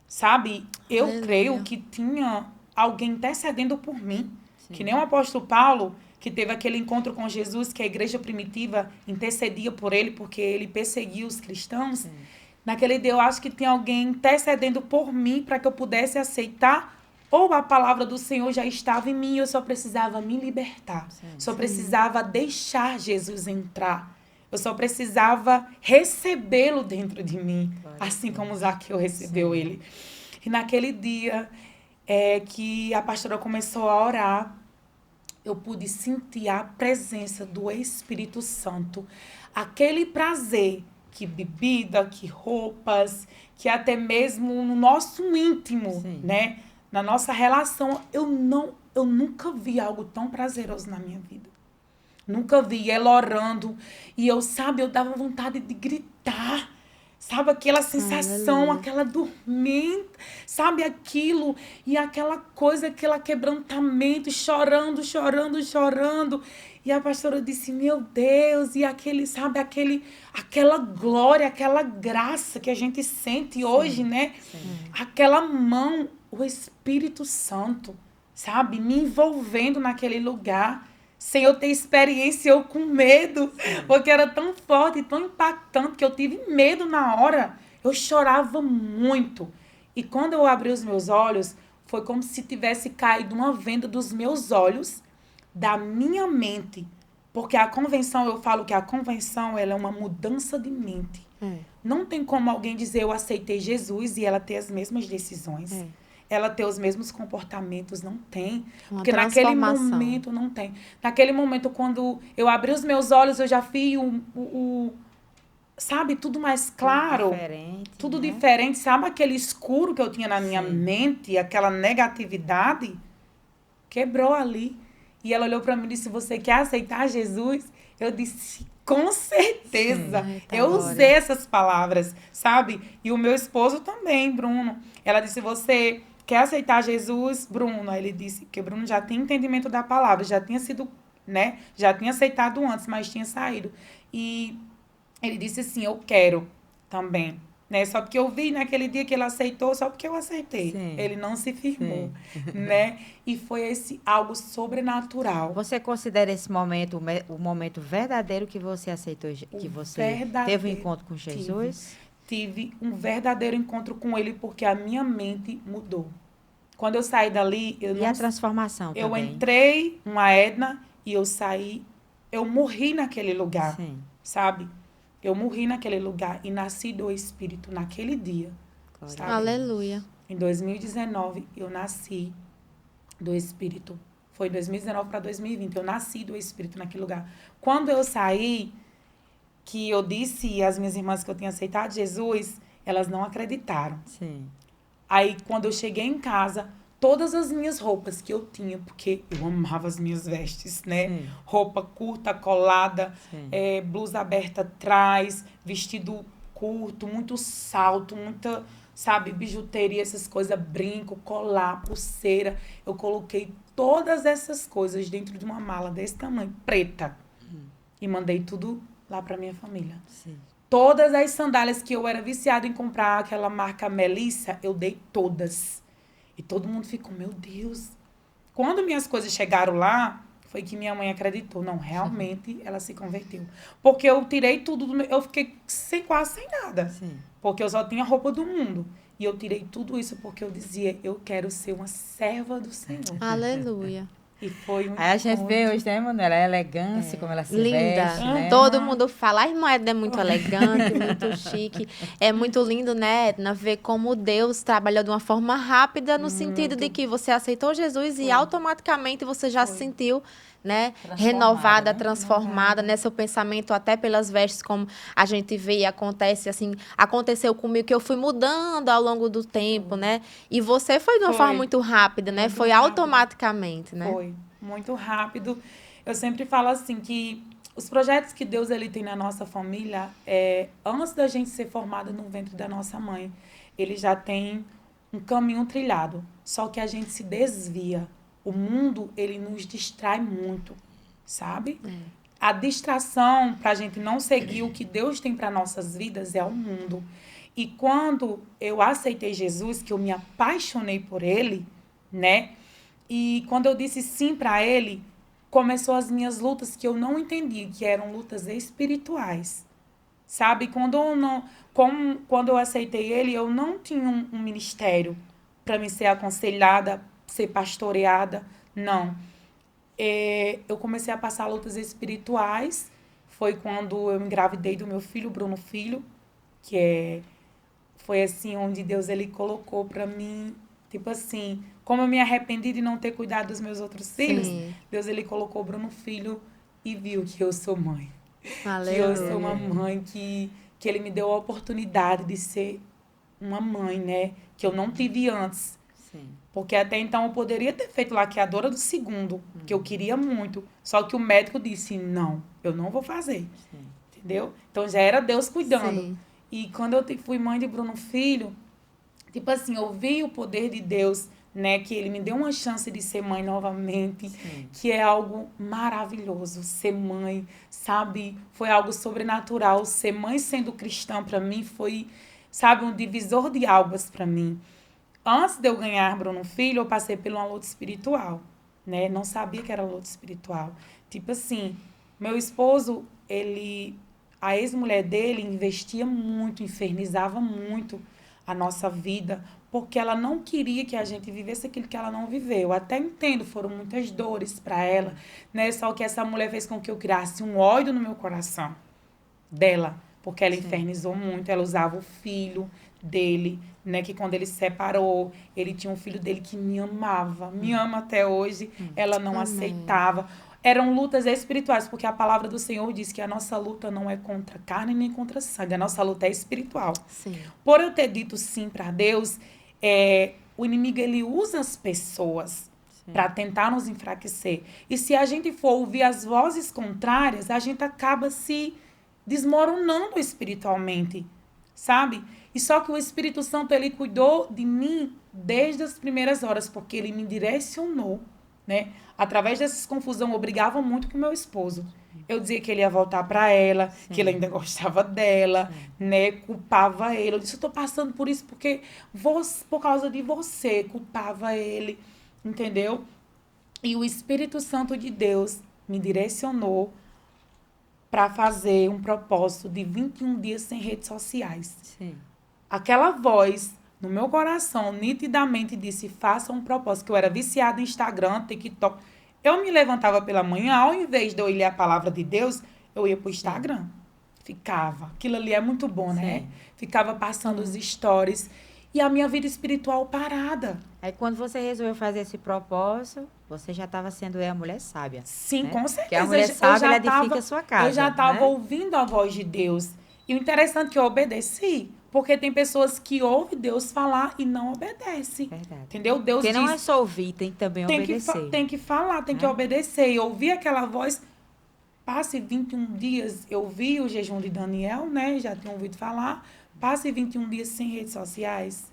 Sabe? Eu Aleluia. Creio que tinha alguém intercedendo por mim. Sim. Que nem o apóstolo Paulo, que teve aquele encontro com Jesus, que a igreja primitiva intercedia por ele, porque ele perseguia os cristãos. Sim. Naquele dia eu acho que tinha alguém intercedendo por mim para que eu pudesse aceitar, ou a palavra do Senhor já estava em mim, eu só precisava me libertar. Sim. Só precisava deixar Jesus entrar. Eu só precisava recebê-lo dentro de mim, assim como Zaqueu recebeu, sim, ele. E naquele dia que a pastora começou a orar, eu pude sentir a presença do Espírito Santo. Aquele prazer que bebida, que roupas, que até mesmo no nosso íntimo, sim, né? Na nossa relação, eu nunca vi algo tão prazeroso na minha vida. Nunca vi ela orando. E eu dava vontade de gritar. Sabe, aquela sensação, aleluia, aquela dormenta, sabe, aquilo, e aquela coisa, aquele quebrantamento, chorando. E a pastora disse, meu Deus, e aquele, sabe, aquela glória, aquela graça que a gente sente, sim, hoje, né? Sim. Aquela mão, o Espírito Santo, sabe, me envolvendo naquele lugar. Sem eu ter experiência, eu com medo, sim, porque era tão forte, tão impactante, que eu tive medo na hora. Eu chorava muito. E quando eu abri os meus olhos, foi como se tivesse caído uma venda dos meus olhos, da minha mente. Porque a convenção, eu falo que a convenção, ela é uma mudança de mente. Não tem como alguém dizer, eu aceitei Jesus, e ela ter as mesmas decisões. Ela ter os mesmos comportamentos, não tem. Porque naquele momento não tem. Naquele momento, quando eu abri os meus olhos, eu já vi sabe, tudo mais claro. Tudo diferente. Sabe aquele escuro que eu tinha na minha, sim, mente, aquela negatividade? Quebrou ali. E ela olhou para mim e disse, você quer aceitar Jesus? Eu disse, com certeza. Sim, eu usei essas palavras, sabe? E o meu esposo também, Bruno. Ela disse, você quer aceitar Jesus, Bruno? Aí ele disse que o Bruno já tem entendimento da palavra, já tinha sido, né? Já tinha aceitado antes, mas tinha saído. E ele disse assim, eu quero também, né? Só porque eu vi naquele dia que ele aceitou, só porque eu aceitei. Sim. Ele não se firmou, sim, né? E foi algo sobrenatural. Você considera esse momento o momento verdadeiro que você aceitou, que você teve um encontro com Jesus? Tive um verdadeiro encontro com ele, porque a minha mente mudou. Quando eu saí dali... a transformação eu também? Eu entrei uma Edna e eu saí... Eu morri naquele lugar, sim, sabe? Eu morri naquele lugar e nasci do Espírito naquele dia. Sabe? Aleluia. Em 2019, eu nasci do Espírito. Foi 2019 para 2020. Eu nasci do Espírito naquele lugar. Quando eu saí... que eu disse às minhas irmãs que eu tinha aceitado Jesus, elas não acreditaram. Sim. Aí, quando eu cheguei em casa, todas as minhas roupas que eu tinha, porque eu amava as minhas vestes, né? Sim. Roupa curta, colada, blusa aberta atrás, vestido curto, muito salto, muita, sabe, bijuteria, essas coisas, brinco, colar, pulseira. Eu coloquei todas essas coisas dentro de uma mala desse tamanho, preta. E mandei tudo lá para minha família. Sim. Todas as sandálias que eu era viciada em comprar, aquela marca Melissa, eu dei todas. E todo mundo ficou, meu Deus. Quando minhas coisas chegaram lá, foi que minha mãe acreditou. Não, realmente ela se converteu. Porque eu tirei tudo do meu... Eu fiquei quase sem nada. Sim. Porque eu só tinha roupa do mundo. E eu tirei tudo isso porque eu dizia, eu quero ser uma serva do Senhor. Aleluia. E foi um Aí a gente vê encontro. hoje, né, Manuela? A elegância, como ela se Linda. veste, né? Todo mundo fala, a irmã Edna é muito elegante, muito chique. É muito lindo, né, Edna, ver como Deus trabalhou de uma forma rápida, no sentido de que você aceitou Jesus e automaticamente você já se sentiu, né, renovada, né? transformada, né, seu pensamento até pelas vestes, como a gente vê e acontece, assim, aconteceu comigo, que eu fui mudando ao longo do tempo, né, e você foi de uma forma muito rápida, né, Muito foi rápido. automaticamente, né. Foi muito rápido. Eu sempre falo assim que os projetos que Deus ele tem na nossa família, antes da gente ser formada no ventre da nossa mãe, ele já tem um caminho trilhado. Só que a gente se desvia. O mundo, ele nos distrai muito, sabe? A distração para a gente não seguir o que Deus tem para nossas vidas é o mundo. E quando eu aceitei Jesus, que eu me apaixonei por ele, né? E quando eu disse sim para ele, começou as minhas lutas que eu não entendi, que eram lutas espirituais. Sabe? Quando eu aceitei ele, eu não tinha um ministério para me ser aconselhada, ser pastoreada. Não. Eu comecei a passar lutas espirituais. Foi quando eu engravidei do meu filho, Bruno Filho, foi assim onde Deus ele colocou para mim, tipo assim, como eu me arrependi de não ter cuidado dos meus outros filhos, Deus ele colocou Bruno Filho e viu que eu sou mãe. Aleluia. Que eu sou uma mãe que ele me deu a oportunidade de ser uma mãe, né? Que eu não tive antes. Sim. Porque até então eu poderia ter feito laqueadora do segundo, que eu queria muito. Só que o médico disse, não, eu não vou fazer. Sim. Entendeu? Então já era Deus cuidando. Sim. E quando eu fui mãe de Bruno Filho, tipo assim, eu vi o poder de Deus, né? Que ele me deu uma chance de ser mãe novamente, que é algo maravilhoso. Ser mãe, sabe? Foi algo sobrenatural. Ser mãe sendo cristã para mim foi, sabe, um divisor de águas para mim. Antes de eu ganhar Bruno Filho, eu passei por uma luta espiritual, né? Não sabia que era luta espiritual. Tipo assim, meu esposo, a ex-mulher dele investia muito, infernizava muito a nossa vida, porque ela não queria que a gente vivesse aquilo que ela não viveu. Eu até entendo, foram muitas dores para ela, né? Só que essa mulher fez com que eu criasse um ódio no meu coração dela, porque ela infernizou muito, ela usava o filho dele, né, que quando ele se separou, ele tinha um filho dele que me amava, me ama até hoje, ela não aceitava. Eram lutas espirituais, porque a palavra do Senhor diz que a nossa luta não é contra carne nem contra sangue, a nossa luta é espiritual. Sim. Por eu ter dito sim para Deus, o inimigo ele usa as pessoas para tentar nos enfraquecer. E se a gente for ouvir as vozes contrárias, a gente acaba se desmoronando espiritualmente, sabe? E só que o Espírito Santo, ele cuidou de mim desde as primeiras horas, porque ele me direcionou, né? Através dessas confusões, eu brigava muito com meu esposo. Eu dizia que ele ia voltar para ela, que ele ainda gostava dela, né? Culpava ele. Eu disse, eu tô passando por isso porque por causa de você, culpava ele, entendeu? E o Espírito Santo de Deus me direcionou para fazer um propósito de 21 dias sem redes sociais. Sim. Aquela voz no meu coração nitidamente disse, faça um propósito, que eu era viciada em Instagram, TikTok. Eu me levantava pela manhã, ao invés de eu ler a palavra de Deus, eu ia pro Instagram. Ficava. Aquilo ali é muito bom, né? Ficava passando os stories. E a minha vida espiritual parada. Aí quando você resolveu fazer esse propósito, você já estava sendo a mulher sábia. Sim, né? com certeza. Porque a mulher sábia, ela edifica a sua casa. Eu já estava né? ouvindo a voz de Deus. E o interessante é que eu obedeci. Porque tem pessoas que ouvem Deus falar e não obedecem. Verdade. Entendeu? Deus Porque diz, não é só ouvir, tem que também obedecer. tem que falar, tem que obedecer. E ouvir aquela voz passe 21 dias, eu vi o jejum de Daniel, né? Já tinha ouvido falar. Passe 21 dias sem redes sociais.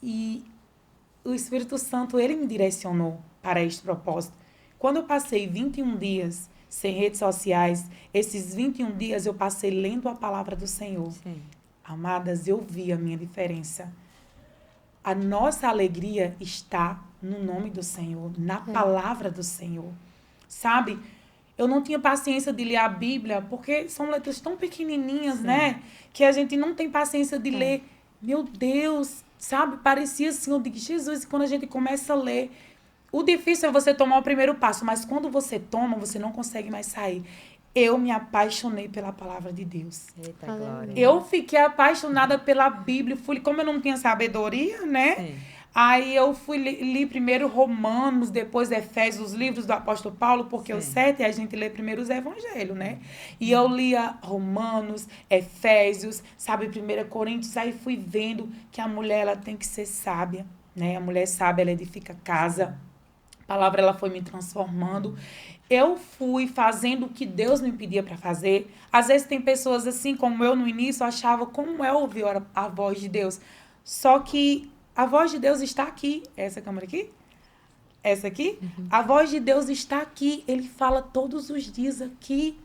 E o Espírito Santo, ele me direcionou para este propósito. Quando eu passei 21 dias sem redes sociais, esses 21 dias eu passei lendo a palavra do Senhor. Sim. Amadas, eu vi a minha diferença. A nossa alegria está no nome do Senhor, na palavra do Senhor. Sabe? Eu não tinha paciência de ler a Bíblia, porque são letras tão pequenininhas, né? Que a gente não tem paciência de ler. Meu Deus, sabe? Parecia assim, eu digo, Jesus, quando a gente começa a ler, o difícil é você tomar o primeiro passo, mas quando você toma, você não consegue mais sair. Eu me apaixonei pela palavra de Deus. Eita, glória. Eu fiquei apaixonada pela Bíblia. Como eu não tinha sabedoria, né? Sim. Aí eu li primeiro Romanos, depois Efésios, os livros do apóstolo Paulo, porque o certo é a gente ler primeiro os evangelhos, né? E eu lia Romanos, Efésios, sabe, 1 Coríntios, aí fui vendo que a mulher, ela tem que ser sábia, né? A mulher sábia, ela edifica casa. A palavra, ela foi me transformando. Eu fui fazendo o que Deus me pedia para fazer. Às vezes tem pessoas assim, como eu no início, achava como é ouvir a voz de Deus. Só que a voz de Deus está aqui. Essa câmera aqui? Essa aqui? A voz de Deus está aqui. Ele fala todos os dias aqui.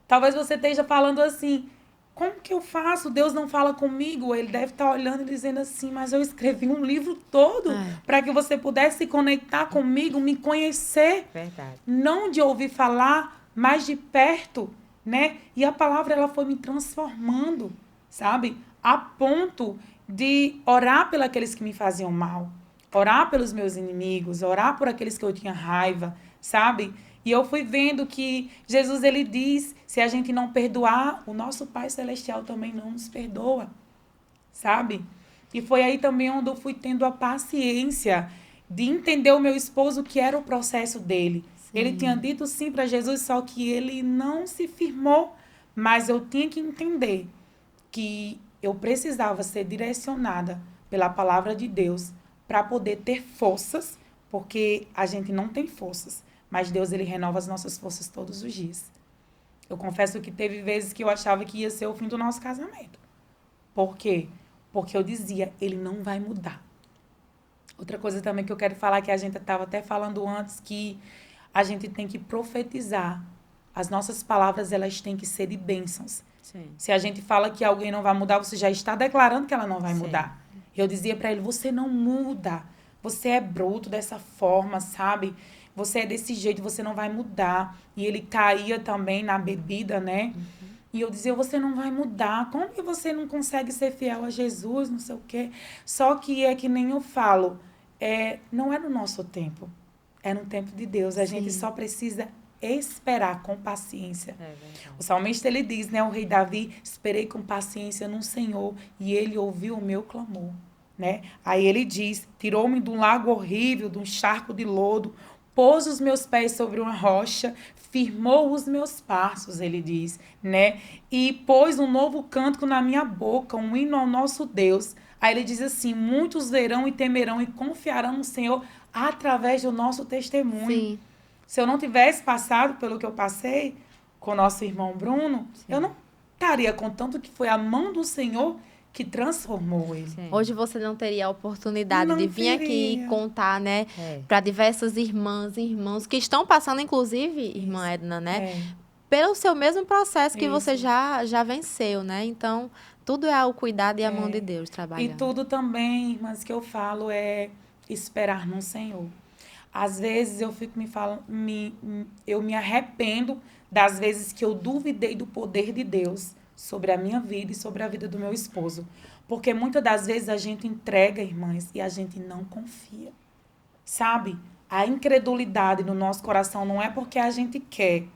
Talvez você esteja falando assim, como que eu faço? Deus não fala comigo. Ele deve estar olhando e dizendo assim, mas eu escrevi um livro todo para que você pudesse se conectar comigo, me conhecer. Verdade. Não de ouvir falar, mas de perto, né? E a palavra, ela foi me transformando, sabe? A ponto de orar pelos aqueles que me faziam mal, orar pelos meus inimigos, orar por aqueles que eu tinha raiva, sabe? E eu fui vendo que Jesus, ele diz, se a gente não perdoar, o nosso Pai Celestial também não nos perdoa, sabe? E foi aí também onde eu fui tendo a paciência de entender o meu esposo, que era o processo dele. Sim. Ele tinha dito sim para Jesus, só que ele não se firmou, mas eu tinha que entender que eu precisava ser direcionada pela palavra de Deus para poder ter forças, porque a gente não tem forças, mas Deus, ele renova as nossas forças todos os dias. Eu confesso que teve vezes que eu achava que ia ser o fim do nosso casamento. Por quê? Porque eu dizia, ele não vai mudar. Outra coisa também que eu quero falar, que a gente estava até falando antes, que a gente tem que profetizar. As nossas palavras, elas têm que ser de bênçãos. Sim. Se a gente fala que alguém não vai mudar, você já está declarando que ela não vai mudar. Eu dizia para ele, você não muda. Você é bruto dessa forma, sabe? Você é desse jeito, você não vai mudar. E ele caía também na bebida, né? E eu dizia, você não vai mudar. Como que você não consegue ser fiel a Jesus, não sei o quê? Só que é que nem eu falo, não é no nosso tempo. É no tempo de Deus. A gente só precisa esperar com paciência. O salmista, ele diz, né? O rei Davi, esperei com paciência no Senhor e ele ouviu o meu clamor, né? Aí ele diz, tirou-me de um lago horrível, de um charco de lodo, pôs os meus pés sobre uma rocha, firmou os meus passos, ele diz, né? E pôs um novo cântico na minha boca, um hino ao nosso Deus. Aí ele diz assim, muitos verão e temerão e confiarão no Senhor através do nosso testemunho. Sim. Se eu não tivesse passado pelo que eu passei com o nosso irmão Bruno, eu não estaria contando que foi a mão do Senhor que transformou ele. Sim. Hoje você não teria a oportunidade de vir aqui e contar, né, para diversas irmãs e irmãos que estão passando, inclusive, irmã Edna, né, pelo seu mesmo processo que você já venceu, né? Então, tudo é o cuidado e a mão de Deus trabalhando. E tudo também, irmãs, que eu falo é esperar no Senhor. Às vezes eu fico eu me arrependo das vezes que eu duvidei do poder de Deus sobre a minha vida e sobre a vida do meu esposo. Porque muitas das vezes a gente entrega, irmãs, e a gente não confia. Sabe? A incredulidade no nosso coração não é porque a gente quer,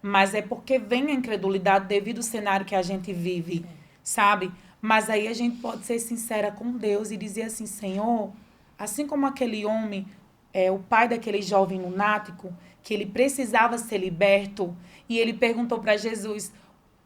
mas é porque vem a incredulidade devido ao cenário que a gente vive, sabe? Mas aí a gente pode ser sincera com Deus e dizer assim, Senhor, assim como aquele homem, o pai daquele jovem lunático, que ele precisava ser liberto, e ele perguntou para Jesus,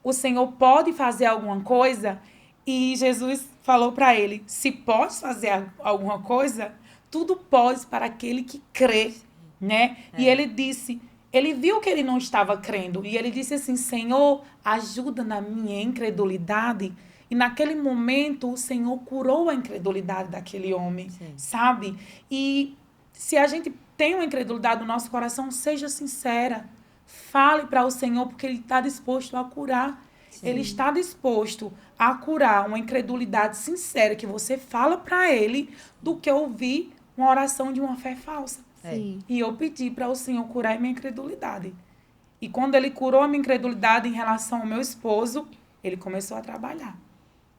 o Senhor pode fazer alguma coisa? E Jesus falou para ele, se pode fazer alguma coisa, tudo pode para aquele que crê, né? E ele disse, Ele viu que ele não estava crendo. E ele disse assim, Senhor, ajuda na minha incredulidade. E naquele momento, o Senhor curou a incredulidade daquele homem, sabe? E se a gente tem uma incredulidade no nosso coração, seja sincera. Fale para o Senhor, porque Ele está disposto a curar. Sim. Ele está disposto a curar uma incredulidade sincera que você fala para Ele do que ouvir uma oração de uma fé falsa. Sim. E eu pedi para o Senhor curar a minha incredulidade. E quando Ele curou a minha incredulidade em relação ao meu esposo, Ele começou a trabalhar.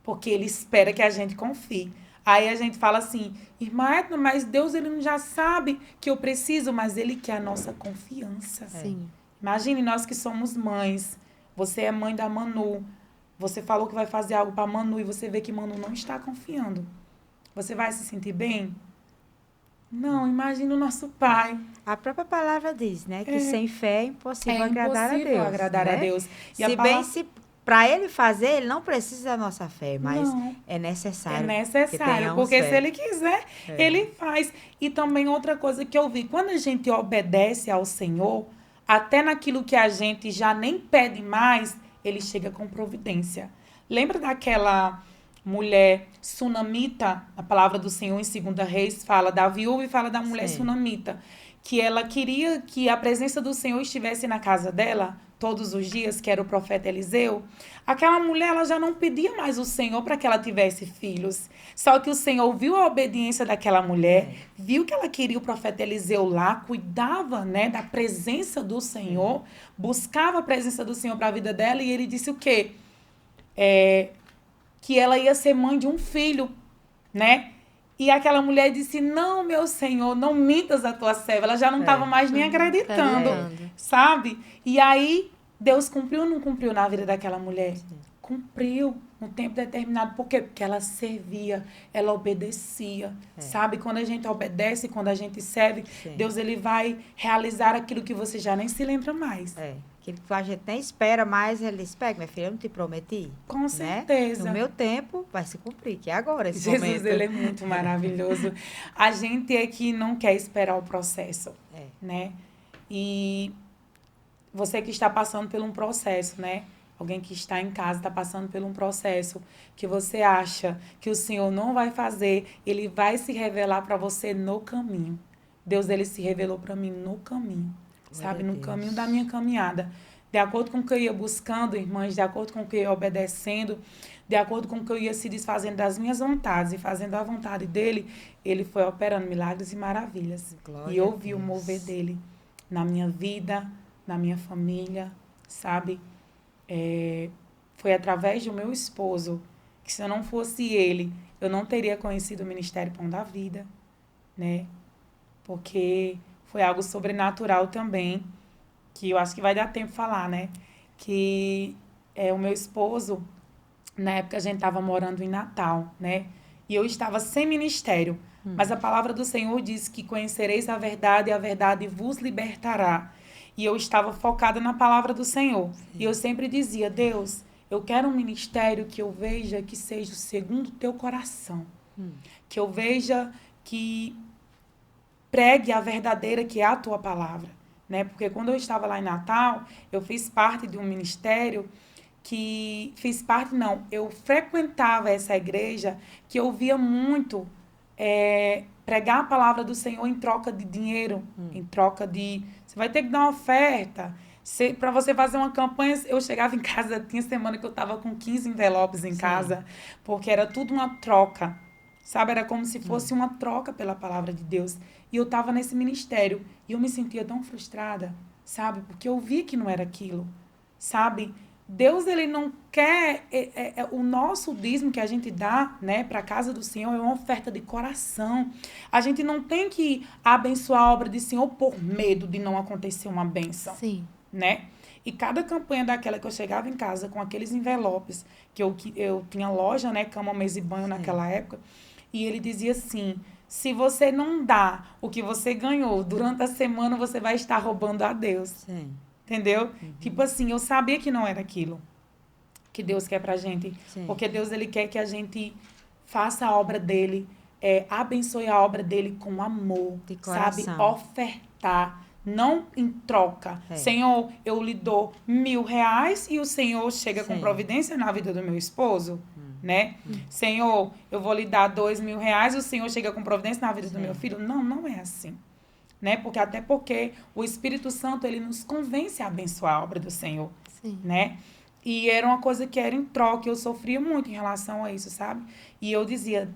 Porque Ele espera que a gente confie. Aí a gente fala assim, irmã Edna, mas Deus ele já sabe que eu preciso, mas Ele quer a nossa confiança. Sim. Imagine nós que somos mães. Você é mãe da Manu. Você falou que vai fazer algo para Manu e você vê que Manu não está confiando. Você vai se sentir bem? Não, imagina o nosso Pai. A própria palavra diz, né? Que sem fé é impossível agradar a Deus. É impossível agradar a Deus. E se para Ele fazer, Ele não precisa da nossa fé, mas é necessário. É necessário, porque se Ele quiser, Ele faz. E também outra coisa que eu vi, quando a gente obedece ao Senhor, até naquilo que a gente já nem pede mais, Ele chega com providência. Lembra daquela mulher sunamita? A palavra do Senhor em 2 Reis fala da viúva e fala da mulher sunamita. Que ela queria que a presença do Senhor estivesse na casa dela todos os dias, que era o profeta Eliseu. Aquela mulher, ela já não pedia mais o Senhor para que ela tivesse filhos. Só que o Senhor viu a obediência daquela mulher, viu que ela queria o profeta Eliseu lá, cuidava, né, da presença do Senhor, buscava a presença do Senhor para a vida dela, e ele disse o quê? Que ela ia ser mãe de um filho, né? E aquela mulher disse, não, meu Senhor, não mintas a tua serva. Ela já não estava mais nem acreditando, sabe? E aí, Deus cumpriu ou não cumpriu na vida daquela mulher? Sim. Cumpriu no tempo determinado. Por quê? Porque ela servia, ela obedecia, sabe? Quando a gente obedece, quando a gente serve, Deus ele vai realizar aquilo que você já nem se lembra mais. Aquilo que a gente nem espera mais, ele espera. Minha filha, eu não te prometi? Com certeza. No meu tempo, vai se cumprir, que é agora esse Jesus, momento. ele é muito maravilhoso. A gente é que não quer esperar o processo, né? E você que está passando por um processo, né? Alguém que está em casa está passando por um processo que você acha que o Senhor não vai fazer, Ele vai se revelar para você no caminho. Deus, ele se revelou para mim no caminho. Sabe, no caminho da minha caminhada. De acordo com o que eu ia buscando, irmãs, de acordo com o que eu ia obedecendo, de acordo com o que eu ia se desfazendo das minhas vontades e fazendo a vontade dele, ele foi operando milagres e maravilhas. Glória e eu vi o mover dele na minha vida, na minha família, sabe? Foi através do meu esposo, que se eu não fosse ele, eu não teria conhecido o Ministério Pão da Vida, né? Porque foi algo sobrenatural também, que eu acho que vai dar tempo de falar, né? Que o meu esposo, na época a gente estava morando em Natal, né? E eu estava sem ministério. Mas a palavra do Senhor diz que conhecereis a verdade e a verdade vos libertará. E eu estava focada na palavra do Senhor. Sim. E eu sempre dizia, Deus, eu quero um ministério que eu veja que seja segundo o teu coração. Que eu veja que pregue a verdadeira que é a tua palavra, né? Porque quando eu estava lá em Natal, eu fiz parte de um ministério eu frequentava essa igreja que eu via muito pregar a palavra do Senhor em troca de dinheiro, em troca de... Você vai ter que dar uma oferta. Para você fazer uma campanha, eu chegava em casa, tinha semana que eu estava com 15 envelopes em casa, porque era tudo uma troca, sabe? Era como se fosse uma troca pela palavra de Deus. E eu estava nesse ministério e eu me sentia tão frustrada, sabe? Porque eu vi que não era aquilo, sabe? Deus, ele não quer... o nosso dízimo que a gente dá, né, para a casa do Senhor é uma oferta de coração. A gente não tem que abençoar a obra do Senhor por medo de não acontecer uma bênção. Sim. Né? E cada campanha daquela que eu chegava em casa com aqueles envelopes, que eu tinha loja, né, cama, mesa e banho naquela época, e ele dizia assim... Se você não dá o que você ganhou durante a semana, você vai estar roubando a Deus. Sim. Entendeu? Tipo assim, eu sabia que não era aquilo que Deus quer pra gente. Sim. Porque Deus, ele quer que a gente faça a obra dele, abençoe a obra dele com amor, de coração. Sabe? Ofertar, Não em troca. Senhor, eu lhe dou R$1.000 e o Senhor chega com providência na vida do meu esposo, né? Senhor, eu vou lhe dar R$2.000 e o Senhor chega com providência na vida do meu filho. Não, não é assim. Né? Até porque o Espírito Santo, ele nos convence a abençoar a obra do Senhor. Sim. Né? E era uma coisa que era em troca. Eu sofria muito em relação a isso, sabe? E eu dizia,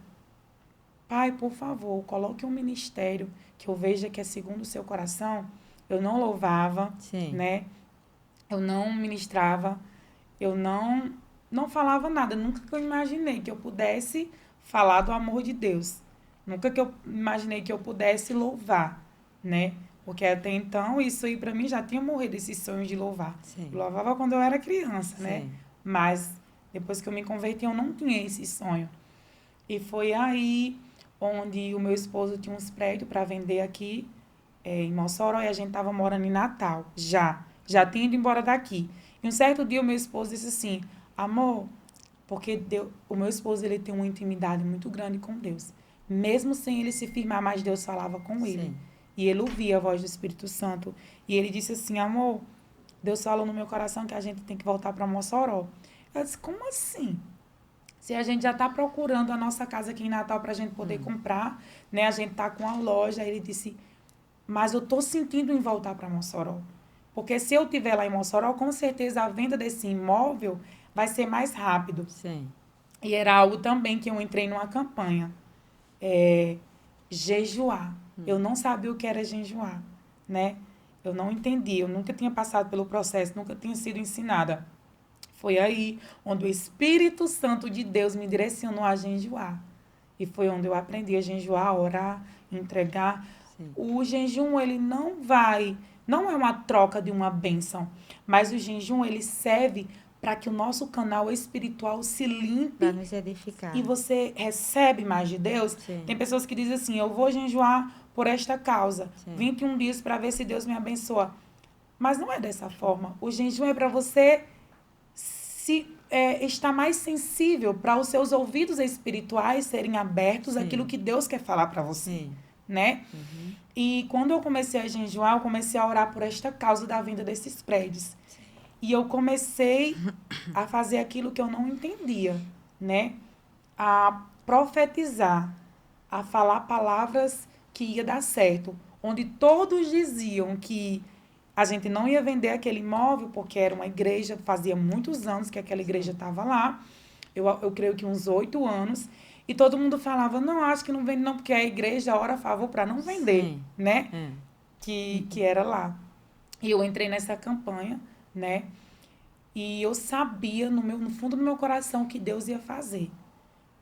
Pai, por favor, coloque um ministério que eu veja que é segundo o seu coração. Eu não louvava, né? Eu não ministrava, eu não falava nada. Nunca que eu imaginei que eu pudesse falar do amor de Deus. Nunca que eu imaginei que eu pudesse louvar, né? Porque até então, isso aí pra mim já tinha morrido, esse sonho de louvar. Eu louvava quando eu era criança, né? Mas depois que eu me converti, eu não tinha esse sonho. E foi aí onde o meu esposo tinha uns prédios para vender aqui em Mossoró e a gente tava morando em Natal, já tinha ido embora daqui. E um certo dia o meu esposo disse assim, amor, porque o meu esposo, ele tem uma intimidade muito grande com Deus. Mesmo sem ele se firmar, mas Deus falava com ele. E ele ouvia a voz do Espírito Santo. E ele disse assim, amor, Deus falou no meu coração que a gente tem que voltar para Mossoró. Eu disse, como assim? Se a gente já está procurando a nossa casa aqui em Natal para a gente poder comprar, né? A gente está com a loja. Aí ele disse, mas eu estou sentindo em voltar para Mossoró. Porque se eu estiver lá em Mossoró, com certeza a venda desse imóvel vai ser mais rápido. E era algo também que eu entrei numa campanha. Jejuar. Eu não sabia o que era jejuar, né? Eu não entendi, eu nunca tinha passado pelo processo, nunca tinha sido ensinada. Foi aí onde o Espírito Santo de Deus me direcionou a jejuar. E foi onde eu aprendi a jejuar, a orar, entregar. O jejum, ele não é uma troca de uma bênção, mas o jejum, ele serve para que o nosso canal espiritual se limpe. Para nos edificar. E você recebe mais de Deus. Tem pessoas que dizem assim, eu vou jejuar por esta causa. 21 dias para ver se Deus me abençoa. Mas não é dessa forma. O jejum é para você estar mais sensível, para os seus ouvidos espirituais serem abertos àquilo que Deus quer falar para você. Né? E quando eu comecei a jejuar, eu comecei a orar por esta causa da venda desses prédios. E eu comecei a fazer aquilo que eu não entendia, né? A profetizar, a falar palavras que ia dar certo. Onde todos diziam que a gente não ia vender aquele imóvel, porque era uma igreja, fazia muitos anos que aquela igreja estava lá. Eu creio que uns 8 anos. E todo mundo falava, não, acho que não vende não, porque a igreja ora a favor para não vender, né? Que era lá. E eu entrei nessa campanha, né? E eu sabia no fundo do meu coração que Deus ia fazer.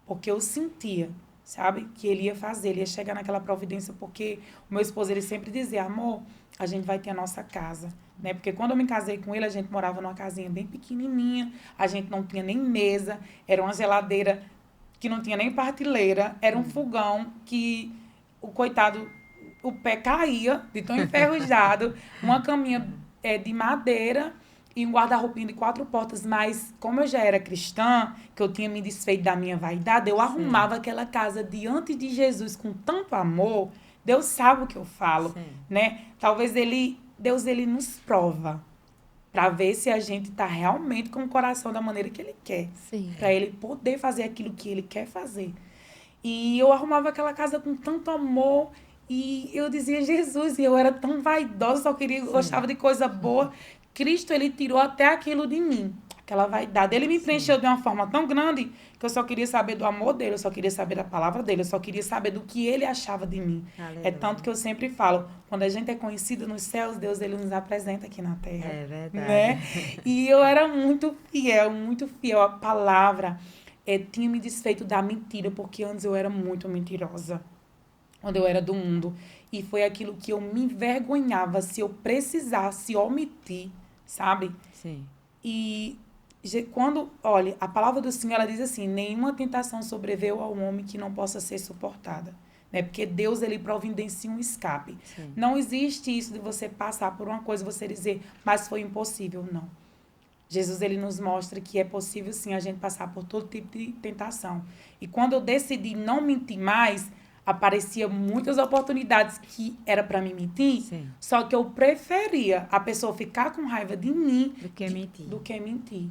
Porque eu sentia, sabe? Que Ele ia fazer, Ele ia chegar naquela providência. Porque o meu esposo, ele sempre dizia, amor, a gente vai ter a nossa casa. Né? Porque quando eu me casei com ele, a gente morava numa casinha bem pequenininha. A gente não tinha nem mesa. Era uma geladeira que não tinha nem prateleira. Era um fogão que o coitado, o pé caía de tão enferrujado. Uma caminha de madeira e um guarda-roupinho de 4 portas. Mas como eu já era cristã, que eu tinha me desfeito da minha vaidade, eu arrumava aquela casa diante de Jesus com tanto amor. Deus sabe o que eu falo, né? Talvez Deus ele nos prova para ver se a gente está realmente com o coração da maneira que Ele quer. Para Ele poder fazer aquilo que Ele quer fazer. E eu arrumava aquela casa com tanto amor e eu dizia, Jesus, e eu era tão vaidosa, só gostava de coisa boa. Cristo, Ele tirou até aquilo de mim, aquela vaidade. Ele me preencheu de uma forma tão grande que eu só queria saber do amor dele, eu só queria saber da palavra dele, eu só queria saber do que ele achava de mim. Aleluia. É tanto que eu sempre falo, quando a gente é conhecido nos céus, Deus ele nos apresenta aqui na terra. É verdade. Né? E eu era muito fiel à palavra. Tinha me desfeito da mentira, porque antes eu era muito mentirosa. Quando eu era do mundo. E foi aquilo que eu me envergonhava se eu precisasse omitir, sabe? E olha, a palavra do Senhor, ela diz assim, nenhuma tentação sobreveio ao homem que não possa ser suportada, né? Porque Deus, ele providencia um escape. Não existe isso de você passar por uma coisa e você dizer, mas foi impossível, não. Jesus, ele nos mostra que é possível, sim, a gente passar por todo tipo de tentação. E quando eu decidi não mentir mais, aparecia muitas oportunidades que era para me mentir, Sim. só que eu preferia a pessoa ficar com raiva de mim Do que mentir.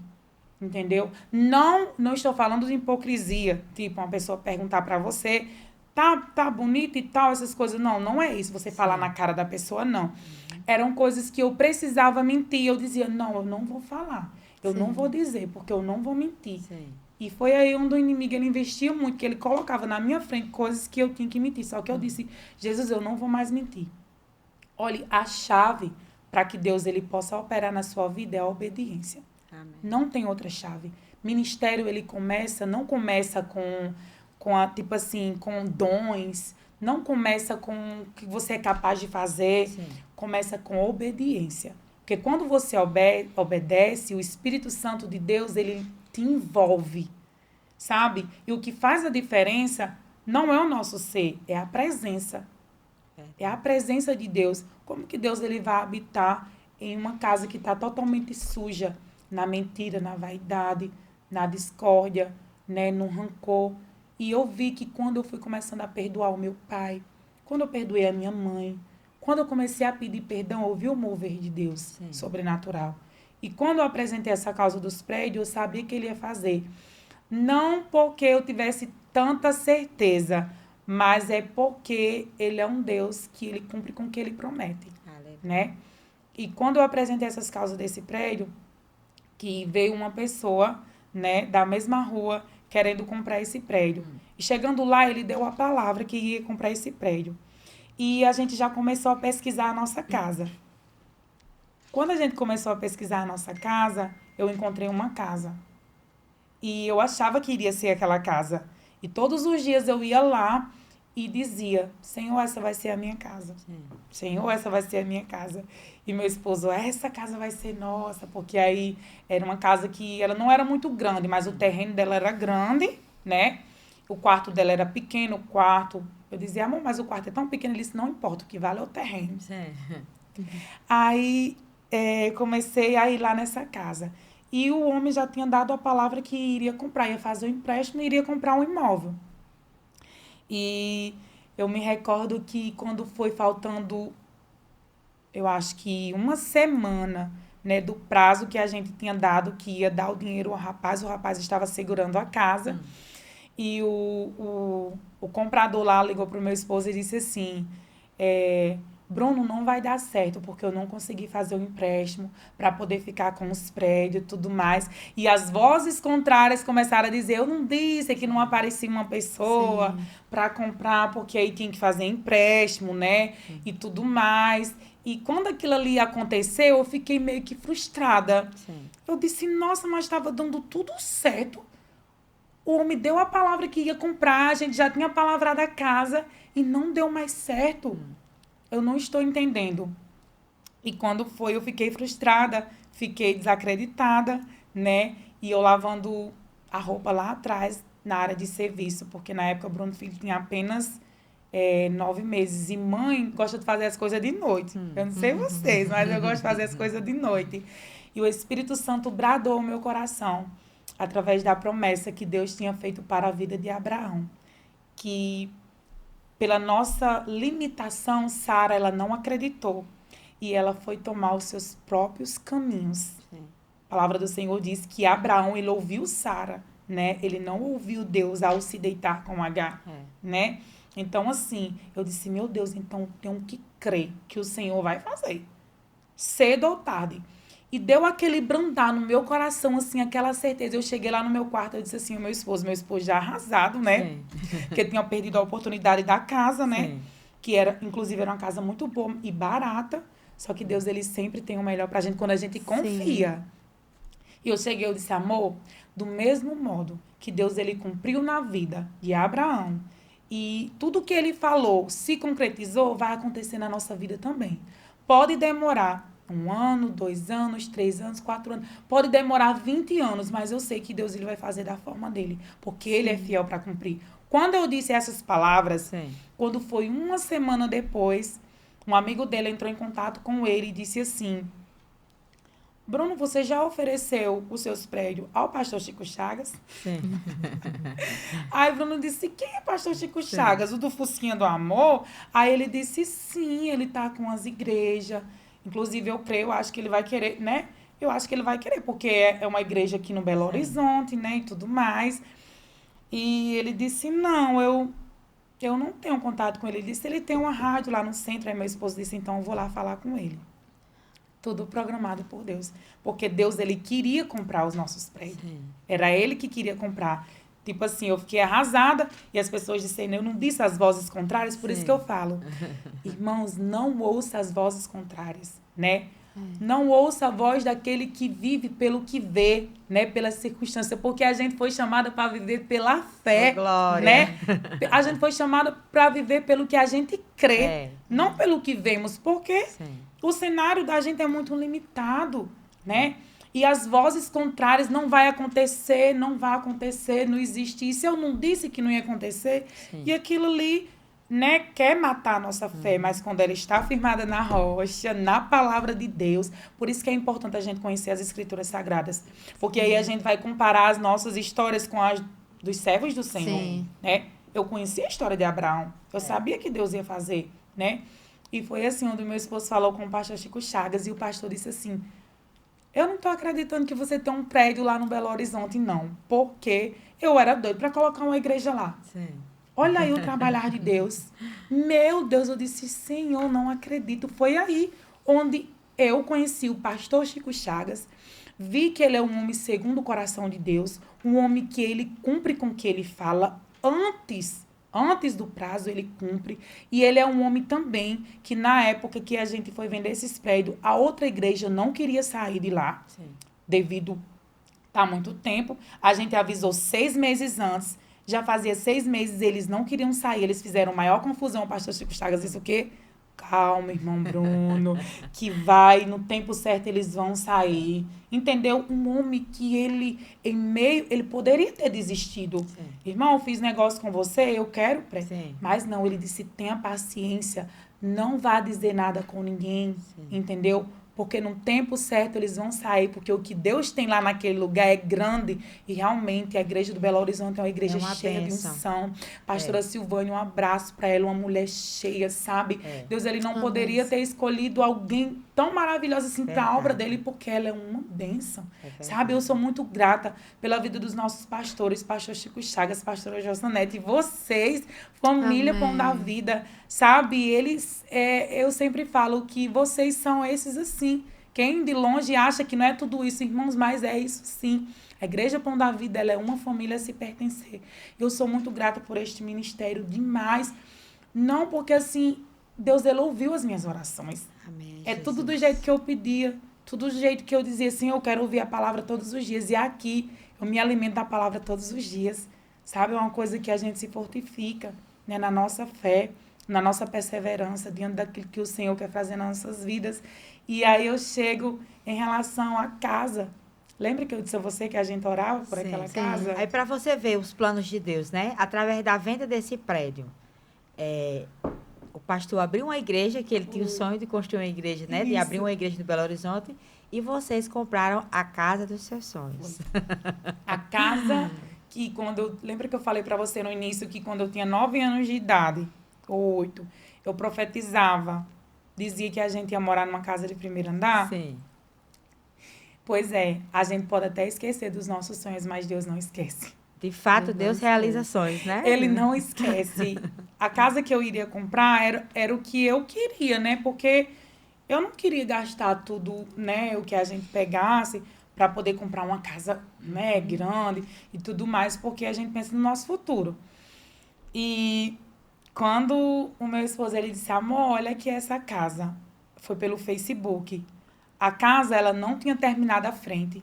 Entendeu? Não estou falando de hipocrisia, tipo, uma pessoa perguntar para você, tá bonito e tal, essas coisas. Não é isso, você falar na cara da pessoa, não. Eram coisas que eu precisava mentir, eu dizia, não, eu não vou falar, eu não vou dizer, porque eu não vou mentir. Sim. E foi aí onde o inimigo, ele investia muito, que ele colocava na minha frente coisas que eu tinha que mentir. Só que eu disse, Jesus, eu não vou mais mentir. Olha, a chave para que Deus ele possa operar na sua vida é a obediência. Amém. Não tem outra chave. Ministério, ele não começa tipo assim, com dons, não começa com o que você é capaz de fazer, Sim. começa com obediência. Porque quando você obedece, o Espírito Santo de Deus, ele te envolve, sabe? E o que faz a diferença não é o nosso ser, é a presença. É a presença de Deus. Como que Deus ele vai habitar em uma casa que está totalmente suja? Na mentira, na vaidade, na discórdia, né, no rancor. E eu vi que quando eu fui começando a perdoar o meu pai, quando eu perdoei a minha mãe, quando eu comecei a pedir perdão, eu vi o mover de Deus sobrenatural. E quando eu apresentei essa causa dos prédios, eu sabia que ele ia fazer. Não porque eu tivesse tanta certeza, mas é porque ele é um Deus que ele cumpre com o que ele promete, né? E quando eu apresentei essas causas desse prédio, que veio uma pessoa, né, da mesma rua, querendo comprar esse prédio. E chegando lá, ele deu a palavra que ia comprar esse prédio. E a gente já começou a pesquisar a nossa casa. Quando a gente começou a pesquisar a nossa casa, eu encontrei uma casa. E eu achava que iria ser aquela casa. E todos os dias eu ia lá e dizia, Senhor, essa vai ser a minha casa. Senhor, essa vai ser a minha casa. E meu esposo, essa casa vai ser nossa, porque aí era uma casa que ela não era muito grande, mas o terreno dela era grande, né? O quarto dela era pequeno, o quarto. Eu dizia, amor, mas o quarto é tão pequeno. Ele disse, não importa, o que vale é o terreno. Aí comecei a ir lá nessa casa. E o homem já tinha dado a palavra que iria comprar, ia fazer um empréstimo e iria comprar um imóvel. E eu me recordo que quando foi faltando, eu acho que uma semana, né, do prazo que a gente tinha dado, que ia dar o dinheiro ao rapaz, o rapaz estava segurando a casa. E o comprador lá ligou para o meu esposo e disse assim, Bruno, não vai dar certo, porque eu não consegui fazer o empréstimo para poder ficar com os prédios e tudo mais. E as vozes contrárias começaram a dizer, eu não disse que não aparecia uma pessoa para comprar, porque aí tinha que fazer empréstimo, né? E tudo mais. E quando aquilo ali aconteceu, eu fiquei meio que frustrada. Eu disse, nossa, mas estava dando tudo certo. O homem deu a palavra que ia comprar, a gente já tinha palavrado a casa e não deu mais certo. Eu não estou entendendo. E quando foi, eu fiquei frustrada, fiquei desacreditada, né? E eu lavando a roupa lá atrás, na área de serviço, porque na época o Bruno Filho tinha apenas 9 meses. E mãe gosta de fazer as coisas de noite. Eu não sei vocês, mas eu gosto de fazer as coisas de noite. E o Espírito Santo bradou o meu coração, através da promessa que Deus tinha feito para a vida de Abraão. Que pela nossa limitação, Sara, ela não acreditou. E ela foi tomar os seus próprios caminhos. A palavra do Senhor diz que Abraão, ele ouviu Sara, né? Ele não ouviu Deus ao se deitar com Agar, né? Então, assim, eu disse, meu Deus, então tenho que crer que o Senhor vai fazer. Cedo ou tarde. E deu aquele brandar no meu coração, assim, aquela certeza. Eu cheguei lá no meu quarto, eu disse assim, meu esposo já arrasado, né? Porque tinha perdido a oportunidade da casa, né? Que era, inclusive, era uma casa muito boa e barata. Só que Deus, ele sempre tem o melhor pra gente quando a gente confia. E eu cheguei, eu disse, amor, do mesmo modo que Deus, ele cumpriu na vida de Abraão, e tudo que ele falou se concretizou, vai acontecer na nossa vida também. Pode demorar 1 ano, 2 anos, 3 anos, 4 anos. Pode demorar 20 anos, mas eu sei que Deus, ele vai fazer da forma dele, porque ele é fiel para cumprir. Quando eu disse essas palavras, quando foi 1 semana depois, um amigo dele entrou em contato com ele e disse assim, Bruno, você já ofereceu os seus prédios ao pastor Chico Chagas? Sim. Aí Bruno disse, quem é pastor Chico Chagas? O do Fusquinha do Amor? Aí ele disse, sim, ele tá com as igrejas. Inclusive, eu acho que ele vai querer, né? Eu acho que ele vai querer, porque é uma igreja aqui no Belo Horizonte, né? E tudo mais. E ele disse, não, eu não tenho contato com ele. Ele disse, ele tem uma rádio lá no centro. Aí meu esposo disse, então eu vou lá falar com ele. Tudo programado por Deus. Porque Deus, ele queria comprar os nossos prédios. Sim. Era ele que queria comprar. Tipo assim, eu fiquei arrasada e as pessoas disseram, eu não disse as vozes contrárias, por isso que eu falo. Irmãos, não ouça as vozes contrárias, né? Não ouça a voz daquele que vive pelo que vê, né? Pela circunstância. Porque a gente foi chamada para viver pela fé, glória, né? A gente foi chamada para viver pelo que a gente crê, não pelo que vemos. Porque o cenário da gente é muito limitado, né? E as vozes contrárias não vai acontecer, não existe isso. Eu não disse que não ia acontecer. Sim. E aquilo ali, né, quer matar a nossa fé, mas quando ela está firmada na rocha, na palavra de Deus, por isso que é importante a gente conhecer as Escrituras Sagradas. Porque aí a gente vai comparar as nossas histórias com as dos servos do Senhor, né? Eu conhecia a história de Abraão. Eu sabia que Deus ia fazer, né? E foi assim, onde o meu esposo falou com o pastor Chico Chagas, e o pastor disse assim, eu não estou acreditando que você tem um prédio lá no Belo Horizonte, não. Porque eu era doido para colocar uma igreja lá. Sim. Olha aí o trabalhar de Deus. Meu Deus, eu disse, Senhor, não acredito. Foi aí onde eu conheci o pastor Chico Chagas, vi que ele é um homem segundo o coração de Deus, um homem que ele cumpre com o que ele fala antes do prazo, ele cumpre. E ele é um homem também que, na época que a gente foi vender esses prédios, a outra igreja não queria sair de lá, devido a muito tempo. A gente avisou 6 meses antes. Já fazia 6 meses, eles não queriam sair. Eles fizeram maior confusão. O pastor Chico Chagas disse o quê? Calma, irmão Bruno, que vai, no tempo certo eles vão sair. Entendeu? Um homem que ele poderia ter desistido. Sim. Irmão, eu fiz negócio com você, eu quero. Mas não, ele disse, tenha paciência, não vá dizer nada com ninguém, entendeu? Porque no tempo certo eles vão sair, porque o que Deus tem lá naquele lugar é grande. E realmente a igreja do Belo Horizonte é uma igreja cheia de unção. Pastora Silvânia, um abraço para ela, uma mulher cheia, sabe? Deus, ele não poderia ter escolhido alguém tão maravilhosa assim para a obra dele, porque ela é uma bênção. Sabe? Eu sou muito grata pela vida dos nossos pastores, pastor Chico Chagas, pastora Josanete, e vocês, família Pão da Vida, sabe? Eles, eu sempre falo que vocês são esses assim. Quem de longe acha que não é tudo isso, irmãos, mas é isso sim. A Igreja Pão da Vida, ela é uma família a se pertencer. Eu sou muito grata por este ministério demais. Não porque, assim, Deus, ele ouviu as minhas orações. Amém, Jesus. Tudo do jeito que eu pedia, tudo do jeito que eu dizia assim, eu quero ouvir a palavra todos os dias. E aqui, eu me alimento da palavra todos os dias. Sabe? É uma coisa que a gente se fortifica, né, na nossa fé, na nossa perseverança, diante daquilo que o Senhor quer fazer nas nossas vidas. E aí eu chego em relação à casa. Lembra que eu disse a você que a gente orava por aquela casa? Aí para você ver os planos de Deus, né? Através da venda desse prédio, o pastor abriu uma igreja, que ele tinha o sonho de construir uma igreja, né? Isso. De abrir uma igreja no Belo Horizonte. E vocês compraram a casa dos seus sonhos. A casa que quando... Lembra que eu falei para você no início que quando eu tinha 9 anos de idade, ou 8, eu profetizava, dizia que a gente ia morar numa casa de primeiro andar? Sim. Pois é, a gente pode até esquecer dos nossos sonhos, mas Deus não esquece. De fato, Deus realiza sonhos, né? Ele não esquece. A casa que eu iria comprar era o que eu queria, né? Porque eu não queria gastar tudo, né? O que a gente pegasse para poder comprar uma casa, né, grande e tudo mais, porque a gente pensa no nosso futuro. E quando o meu esposo, ele disse, amor, olha aqui essa casa. Foi pelo Facebook. A casa, ela não tinha terminado a frente.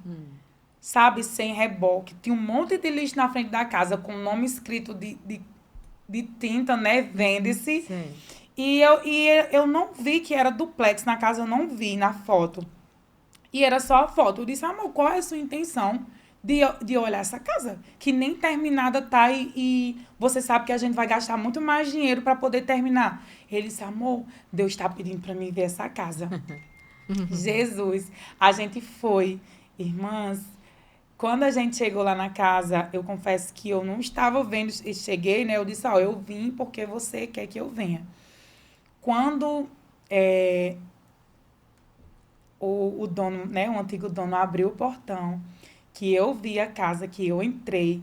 Sabe, sem reboque. Tinha um monte de lixo na frente da casa, com o nome escrito de tinta, né? Vende-se. E eu não vi que era duplex na casa, eu não vi na foto. E era só a foto. Eu disse, amor, qual é a sua intenção de olhar essa casa? Que nem terminada tá e você sabe que a gente vai gastar muito mais dinheiro para poder terminar. Ele disse, amor, Deus está pedindo para mim ver essa casa. Jesus, a gente foi. Irmãs, quando a gente chegou lá na casa, eu confesso que eu não estava vendo, e cheguei, né? Eu disse, eu vim porque você quer que eu venha. Quando o dono, né, o antigo dono abriu o portão, que eu vi a casa, que eu entrei,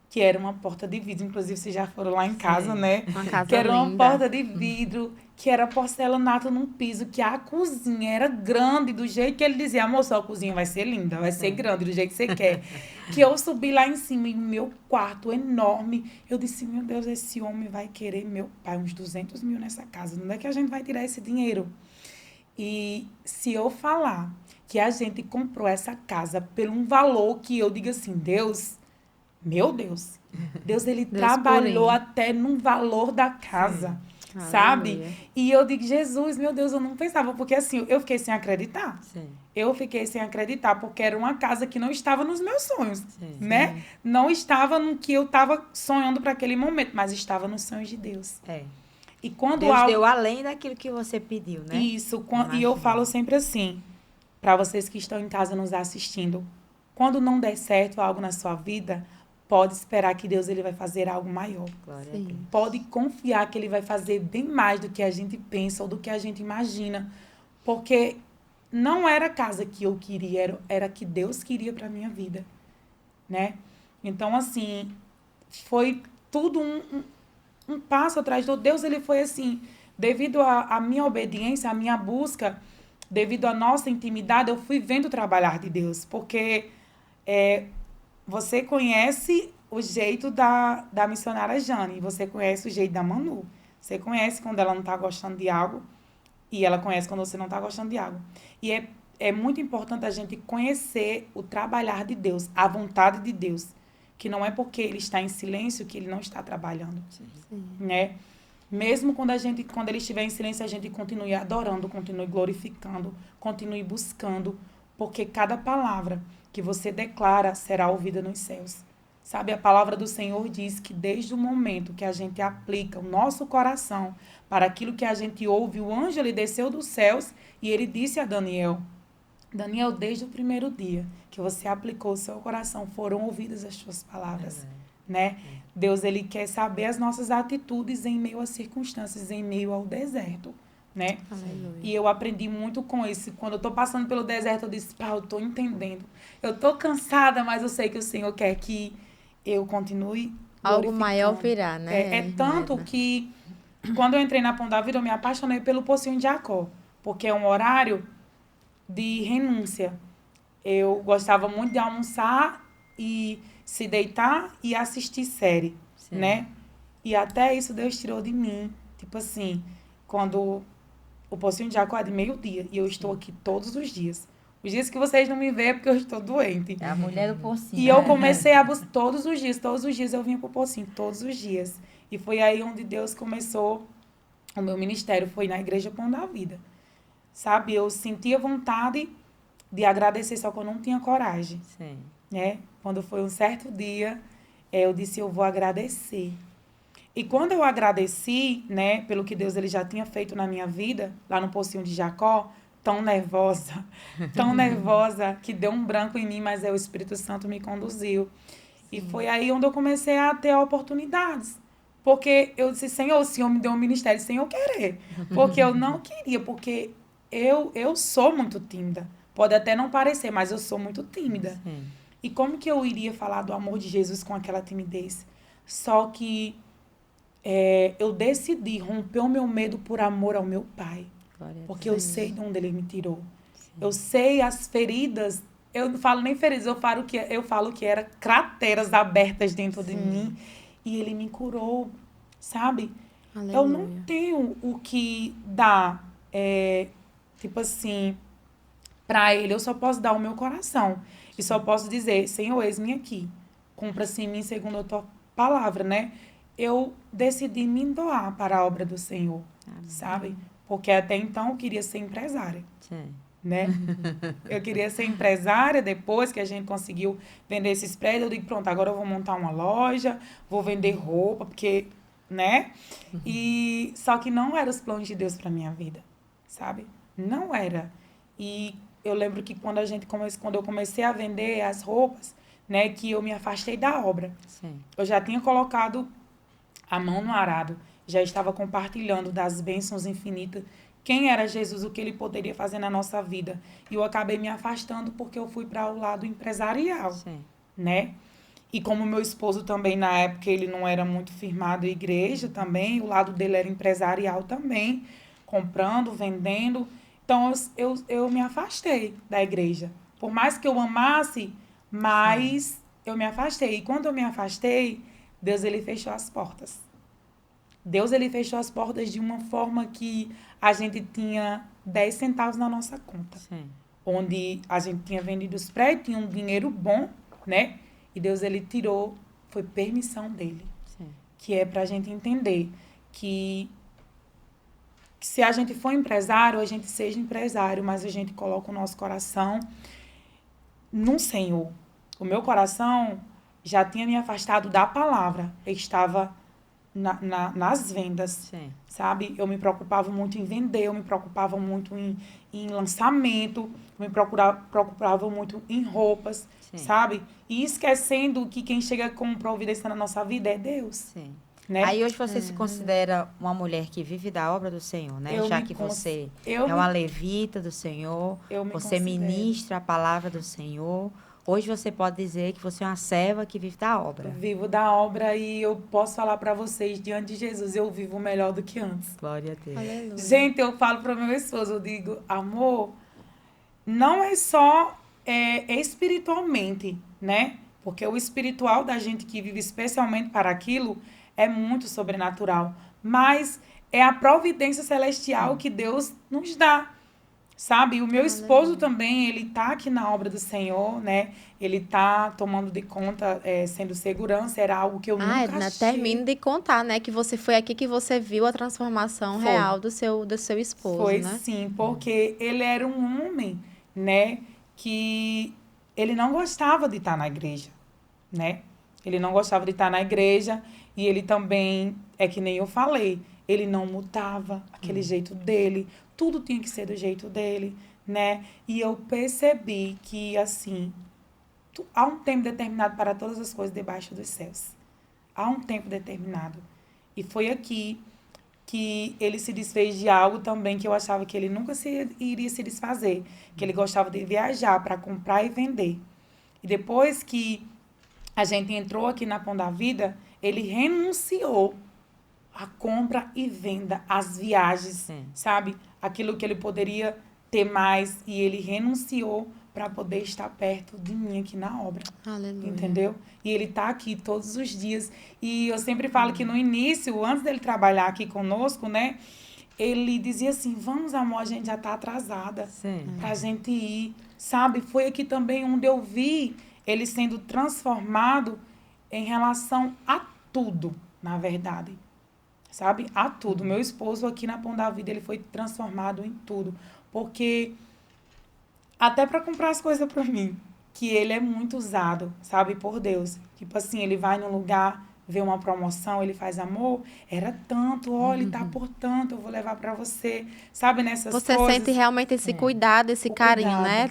que era uma porta de vidro, inclusive vocês já foram lá em casa, né? Uma casa que era linda. uma porta de vidro, que era porcelanato num piso, que a cozinha era grande, do jeito que ele dizia, moça, a cozinha vai ser linda, vai ser grande, do jeito que você quer. Que eu subi lá em cima, e meu quarto enorme, eu disse, meu Deus, esse homem vai querer, meu pai, uns 200 mil nessa casa, onde é que a gente vai tirar esse dinheiro? E se eu falar que a gente comprou essa casa por um valor que eu digo assim, Deus, meu Deus, ele trabalhou até num valor da casa, sabe? Aleluia. E eu digo, Jesus, meu Deus, eu não pensava, porque assim, eu fiquei sem acreditar. Sim. Eu fiquei sem acreditar, porque era uma casa que não estava nos meus sonhos, Sim. né? Não estava no que eu estava sonhando para aquele momento, mas estava nos sonhos de Deus. E quando Deus deu além daquilo que você pediu, né? Isso, e eu falo sempre assim, para vocês que estão em casa nos assistindo, quando não der certo algo na sua vida, pode esperar que Deus ele vai fazer algo maior. Glória a Deus. Pode confiar que ele vai fazer bem mais do que a gente pensa ou do que a gente imagina, porque não era a casa que eu queria, era a que Deus queria para minha vida, né? Então, assim, foi tudo um passo atrás do Deus, ele foi assim, devido à minha obediência, à minha busca, devido à nossa intimidade, eu fui vendo o trabalhar de Deus, porque você conhece o jeito da missionária Jane, você conhece o jeito da Manu, você conhece quando ela não está gostando de algo, e ela conhece quando você não está gostando de algo. E é muito importante a gente conhecer o trabalhar de Deus, a vontade de Deus, que não é porque ele está em silêncio que ele não está trabalhando, né? Mesmo quando ele estiver em silêncio, a gente continue adorando, continue glorificando, continue buscando, porque cada palavra que você declara será ouvida nos céus. Sabe, a palavra do Senhor diz que desde o momento que a gente aplica o nosso coração para aquilo que a gente ouve, o anjo ele desceu dos céus e ele disse a Daniel, desde o primeiro dia que você aplicou o seu coração, foram ouvidas as suas palavras, né? Deus, ele quer saber as nossas atitudes em meio às circunstâncias, em meio ao deserto, né? Aleluia. E eu aprendi muito com isso. Quando eu tô passando pelo deserto, eu disse, eu tô entendendo. Eu tô cansada, mas eu sei que o Senhor quer que eu continue Algo maior virá, né? É tanto que, quando eu entrei na Pão da Vida, eu me apaixonei pelo Pocinho de Jacó, porque é um horário de renúncia. Eu gostava muito de almoçar e se deitar e assistir série, né? E até isso Deus tirou de mim. Tipo assim, quando o Pocinho de Jacó é de meio-dia e eu estou aqui todos os dias. Os dias que vocês não me veem é porque eu estou doente. É a mulher do Pocinho. E eu comecei a buscar todos os dias eu vinha pro Pocinho, todos os dias. E foi aí onde Deus começou o meu ministério, foi na Igreja Pão da Vida. Sabe, eu sentia vontade de agradecer, só que eu não tinha coragem. Sim. Né? Quando foi um certo dia, eu disse, eu vou agradecer. E quando eu agradeci, né, pelo que Deus ele já tinha feito na minha vida, lá no Pocinho de Jacó, tão nervosa, que deu um branco em mim, mas o Espírito Santo me conduziu. Sim. E foi aí onde eu comecei a ter oportunidades. Porque eu disse, Senhor, o Senhor me deu um ministério sem eu querer. Porque eu não queria, porque eu sou muito tímida. Pode até não parecer, mas eu sou muito tímida. Sim. E como que eu iria falar do amor de Jesus com aquela timidez? Só que eu decidi romper o meu medo por amor ao meu Pai. Porque eu sei de onde Ele me tirou. Sim. Eu sei as feridas. Eu não falo nem feridas, eu falo que eram crateras abertas dentro de mim. E Ele me curou, sabe? Aleluia. Eu não tenho o que dar, tipo assim, para Ele. Eu só posso dar o meu coração. E só posso dizer, Senhor, eis-me aqui. Cumpra-se em mim segundo a tua palavra, né? Eu decidi me doar para a obra do Senhor, sabe? Porque até então eu queria ser empresária. Sim. Né? Eu queria ser empresária, depois que a gente conseguiu vender esses prédios, eu digo, pronto, agora eu vou montar uma loja, vou vender roupa, porque, né? E só que não eram os planos de Deus para minha vida, sabe? Não era. E eu lembro que quando eu comecei a vender as roupas, né, que eu me afastei da obra. Sim. Eu já tinha colocado a mão no arado, já estava compartilhando das bênçãos infinitas, quem era Jesus, o que ele poderia fazer na nossa vida. E eu acabei me afastando porque eu fui para o lado empresarial, Sim. né? E como meu esposo também, na época, ele não era muito firmado em igreja também, o lado dele era empresarial também, comprando, vendendo. Então, eu me afastei da igreja. Por mais que eu amasse, mas eu me afastei. E quando eu me afastei, Deus, ele fechou as portas. Deus, ele fechou as portas de uma forma que a gente tinha 10 centavos na nossa conta. Sim. Onde a gente tinha vendido os prédios, tinha um dinheiro bom, né? E Deus, ele tirou, foi permissão dele. Sim. Que é pra gente entender que se a gente for empresário, a gente seja empresário, mas a gente coloca o nosso coração no Senhor. O meu coração já tinha me afastado da palavra. Eu estava nas vendas, Sim. sabe? Eu me preocupava muito em vender, eu me preocupava muito em lançamento, eu me preocupava muito em roupas, Sim. sabe? E esquecendo que quem chega com providência na nossa vida é Deus. Sim. Né? Aí hoje você se considera uma mulher que vive da obra do Senhor, né? Já que você é uma levita do Senhor, você ministra a palavra do Senhor. Hoje você pode dizer que você é uma serva que vive da obra. Eu vivo da obra e eu posso falar para vocês, diante de Jesus, eu vivo melhor do que antes. Glória a Deus. Aleluia. Gente, eu falo para meu esposo, eu digo, amor, não é só espiritualmente, né? Porque o espiritual da gente que vive especialmente para aquilo é muito sobrenatural. Mas é a providência celestial que Deus nos dá. Sabe? O meu esposo também, ele tá aqui na obra do Senhor, né? Ele tá tomando de conta, sendo segurança, era algo que eu nunca Edna, achei. termine de contar, né? Que você foi aqui que você viu a transformação real do seu esposo, Foi né? sim, porque ele era um homem, né? Que ele não gostava de estar na igreja, né? Ele não gostava de estar na igreja e ele também, é que nem eu falei, ele não mudava aquele jeito dele, tudo tinha que ser do jeito dele, né? E eu percebi que, assim, há um tempo determinado para todas as coisas debaixo dos céus. Há um tempo determinado. E foi aqui que ele se desfez de algo também que eu achava que ele nunca iria se desfazer. Que ele gostava de viajar para comprar e vender. E depois que a gente entrou aqui na Pão da Vida, ele renunciou à compra e venda, às viagens, sabe? Aquilo que ele poderia ter mais e ele renunciou para poder estar perto de mim aqui na obra. Aleluia. Entendeu? E ele tá aqui todos os dias. E eu sempre falo que no início, antes dele trabalhar aqui conosco, né? Ele dizia assim, vamos, amor, a gente já tá atrasada pra gente ir. Sabe? Foi aqui também onde eu vi ele sendo transformado em relação a tudo, na verdade. Sabe? A tudo. Meu esposo aqui na Pão da Vida, ele foi transformado em tudo. Porque até para comprar as coisas para mim, que ele é muito usado, sabe, por Deus. Tipo assim, ele vai num lugar, vê uma promoção, ele faz amor, era tanto, olha, tá por tanto, eu vou levar para você. Sabe, nessas Você coisas. sente realmente esse cuidado, esse carinho, né?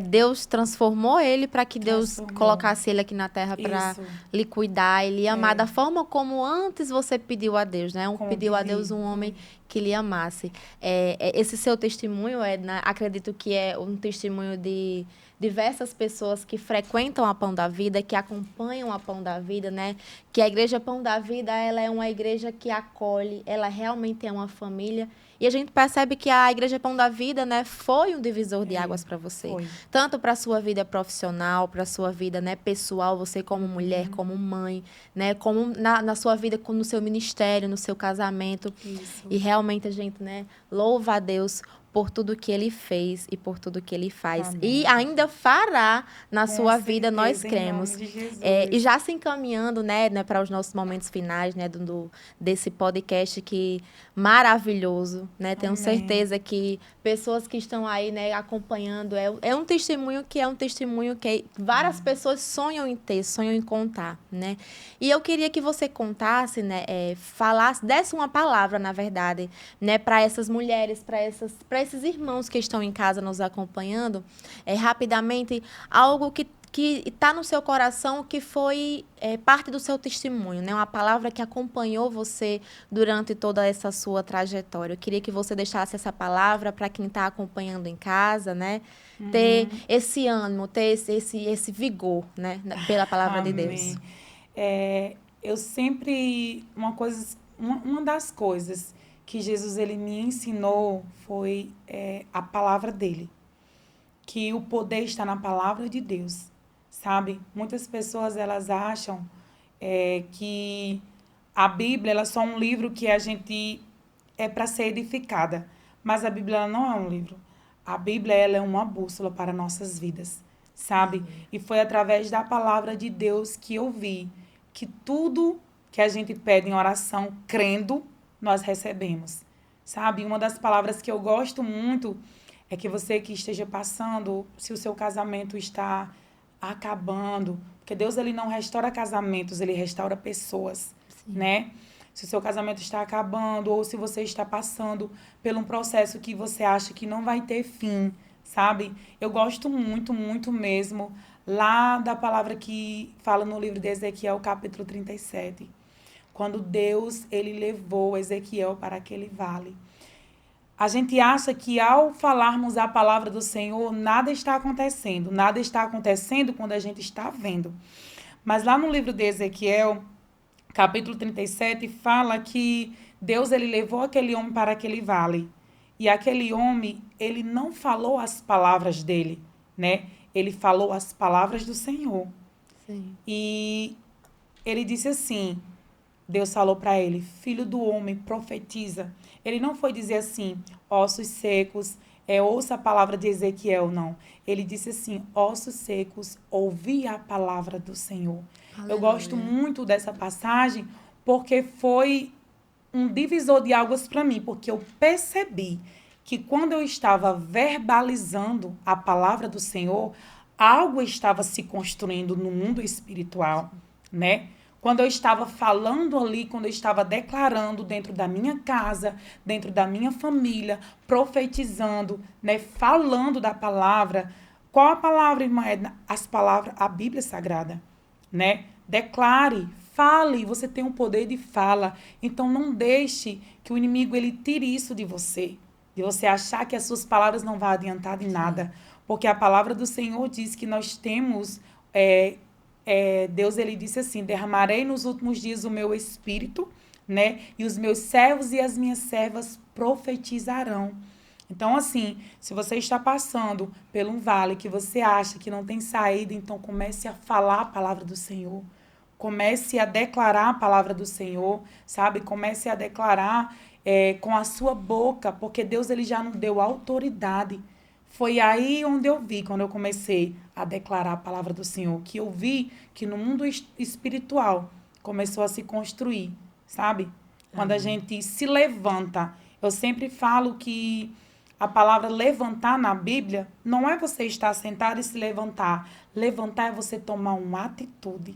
Deus transformou ele para que Deus colocasse ele aqui na terra para lhe cuidar e lhe amar da forma como antes você pediu a Deus, né? Pediu a Deus um homem que lhe amasse. Esse seu testemunho, Edna, acredito que é um testemunho de diversas pessoas que frequentam a Pão da Vida, que acompanham a Pão da Vida, né? Que a Igreja Pão da Vida, ela é uma igreja que acolhe, ela realmente é uma família. E a gente percebe que a Igreja Pão da Vida, né, foi um divisor de águas para você. Tanto para a sua vida profissional, para a sua vida, né, pessoal, você como mulher, como mãe, né, como na sua vida, no seu ministério, no seu casamento. Isso. E realmente a gente, né, louva a Deus por tudo que ele fez e por tudo que ele faz. Amém. E ainda fará na sua vida, nós cremos. E já se encaminhando, né, para os nossos momentos finais, né, desse podcast que maravilhoso, né? Tenho certeza que pessoas que estão aí, né, acompanhando, é um testemunho que várias pessoas sonham em ter, sonham em contar, né? E eu queria que você contasse, né, falasse, desse uma palavra, na verdade, né, para essas mulheres, para esses irmãos que estão em casa nos acompanhando, rapidamente, algo que está no seu coração, que foi parte do seu testemunho, né? Uma palavra que acompanhou você durante toda essa sua trajetória. Eu queria que você deixasse essa palavra para quem está acompanhando em casa, né? Ter esse ânimo, ter esse vigor, né? Pela palavra de Deus. Eu sempre... Uma das coisas que Jesus ele me ensinou foi a palavra dele. Que o poder está na palavra de Deus. Sabe? Muitas pessoas, elas acham que a Bíblia ela é só um livro que a gente para ser edificada. Mas a Bíblia ela não é um livro. A Bíblia ela é uma bússola para nossas vidas, sabe? E foi através da palavra de Deus que eu vi que tudo que a gente pede em oração, crendo, nós recebemos, sabe? Uma das palavras que eu gosto muito é que você que esteja passando, se o seu casamento está acabando, porque Deus ele não restaura casamentos, ele restaura pessoas, né? Se o seu casamento está acabando ou se você está passando por um processo que você acha que não vai ter fim, sabe? Eu gosto muito, muito mesmo lá da palavra que fala no livro de Ezequiel, capítulo 37, quando Deus ele levou Ezequiel para aquele vale. A gente acha que ao falarmos a palavra do Senhor, nada está acontecendo. Nada está acontecendo quando a gente está vendo. Mas lá no livro de Ezequiel, capítulo 37, fala que Deus ele levou aquele homem para aquele vale. E aquele homem, ele não falou as palavras dele, né? Ele falou as palavras do Senhor. Sim. E ele disse assim, Deus falou para ele, filho do homem, profetiza. Ele não foi dizer assim, ossos secos, ouça a palavra de Ezequiel, não. Ele disse assim, ossos secos, ouvi a palavra do Senhor. Aleluia. Eu gosto muito dessa passagem porque foi um divisor de águas para mim, porque eu percebi que quando eu estava verbalizando a palavra do Senhor, algo estava se construindo no mundo espiritual, né? Quando eu estava falando ali, quando eu estava declarando dentro da minha casa, dentro da minha família, profetizando, né, falando da palavra. Qual a palavra, irmã Edna? As palavras, a Bíblia Sagrada, né? Declare, fale, você tem um poder de fala. Então não deixe que o inimigo ele tire isso de você achar que as suas palavras não vão adiantar de nada. Porque a palavra do Senhor diz que nós temos... Deus ele disse assim, derramarei nos últimos dias o meu espírito, né? E os meus servos e as minhas servas profetizarão. Então, assim, se você está passando por um vale que você acha que não tem saída, então comece a falar a palavra do Senhor. Comece a declarar a palavra do Senhor, sabe? Comece a declarar com a sua boca, porque Deus ele já nos deu autoridade. Foi aí onde eu vi, quando eu comecei a declarar a palavra do Senhor, que eu vi que no mundo espiritual começou a se construir, sabe? Quando a gente se levanta, eu sempre falo que a palavra levantar na Bíblia não é você estar sentado e se levantar. Levantar é você tomar uma atitude,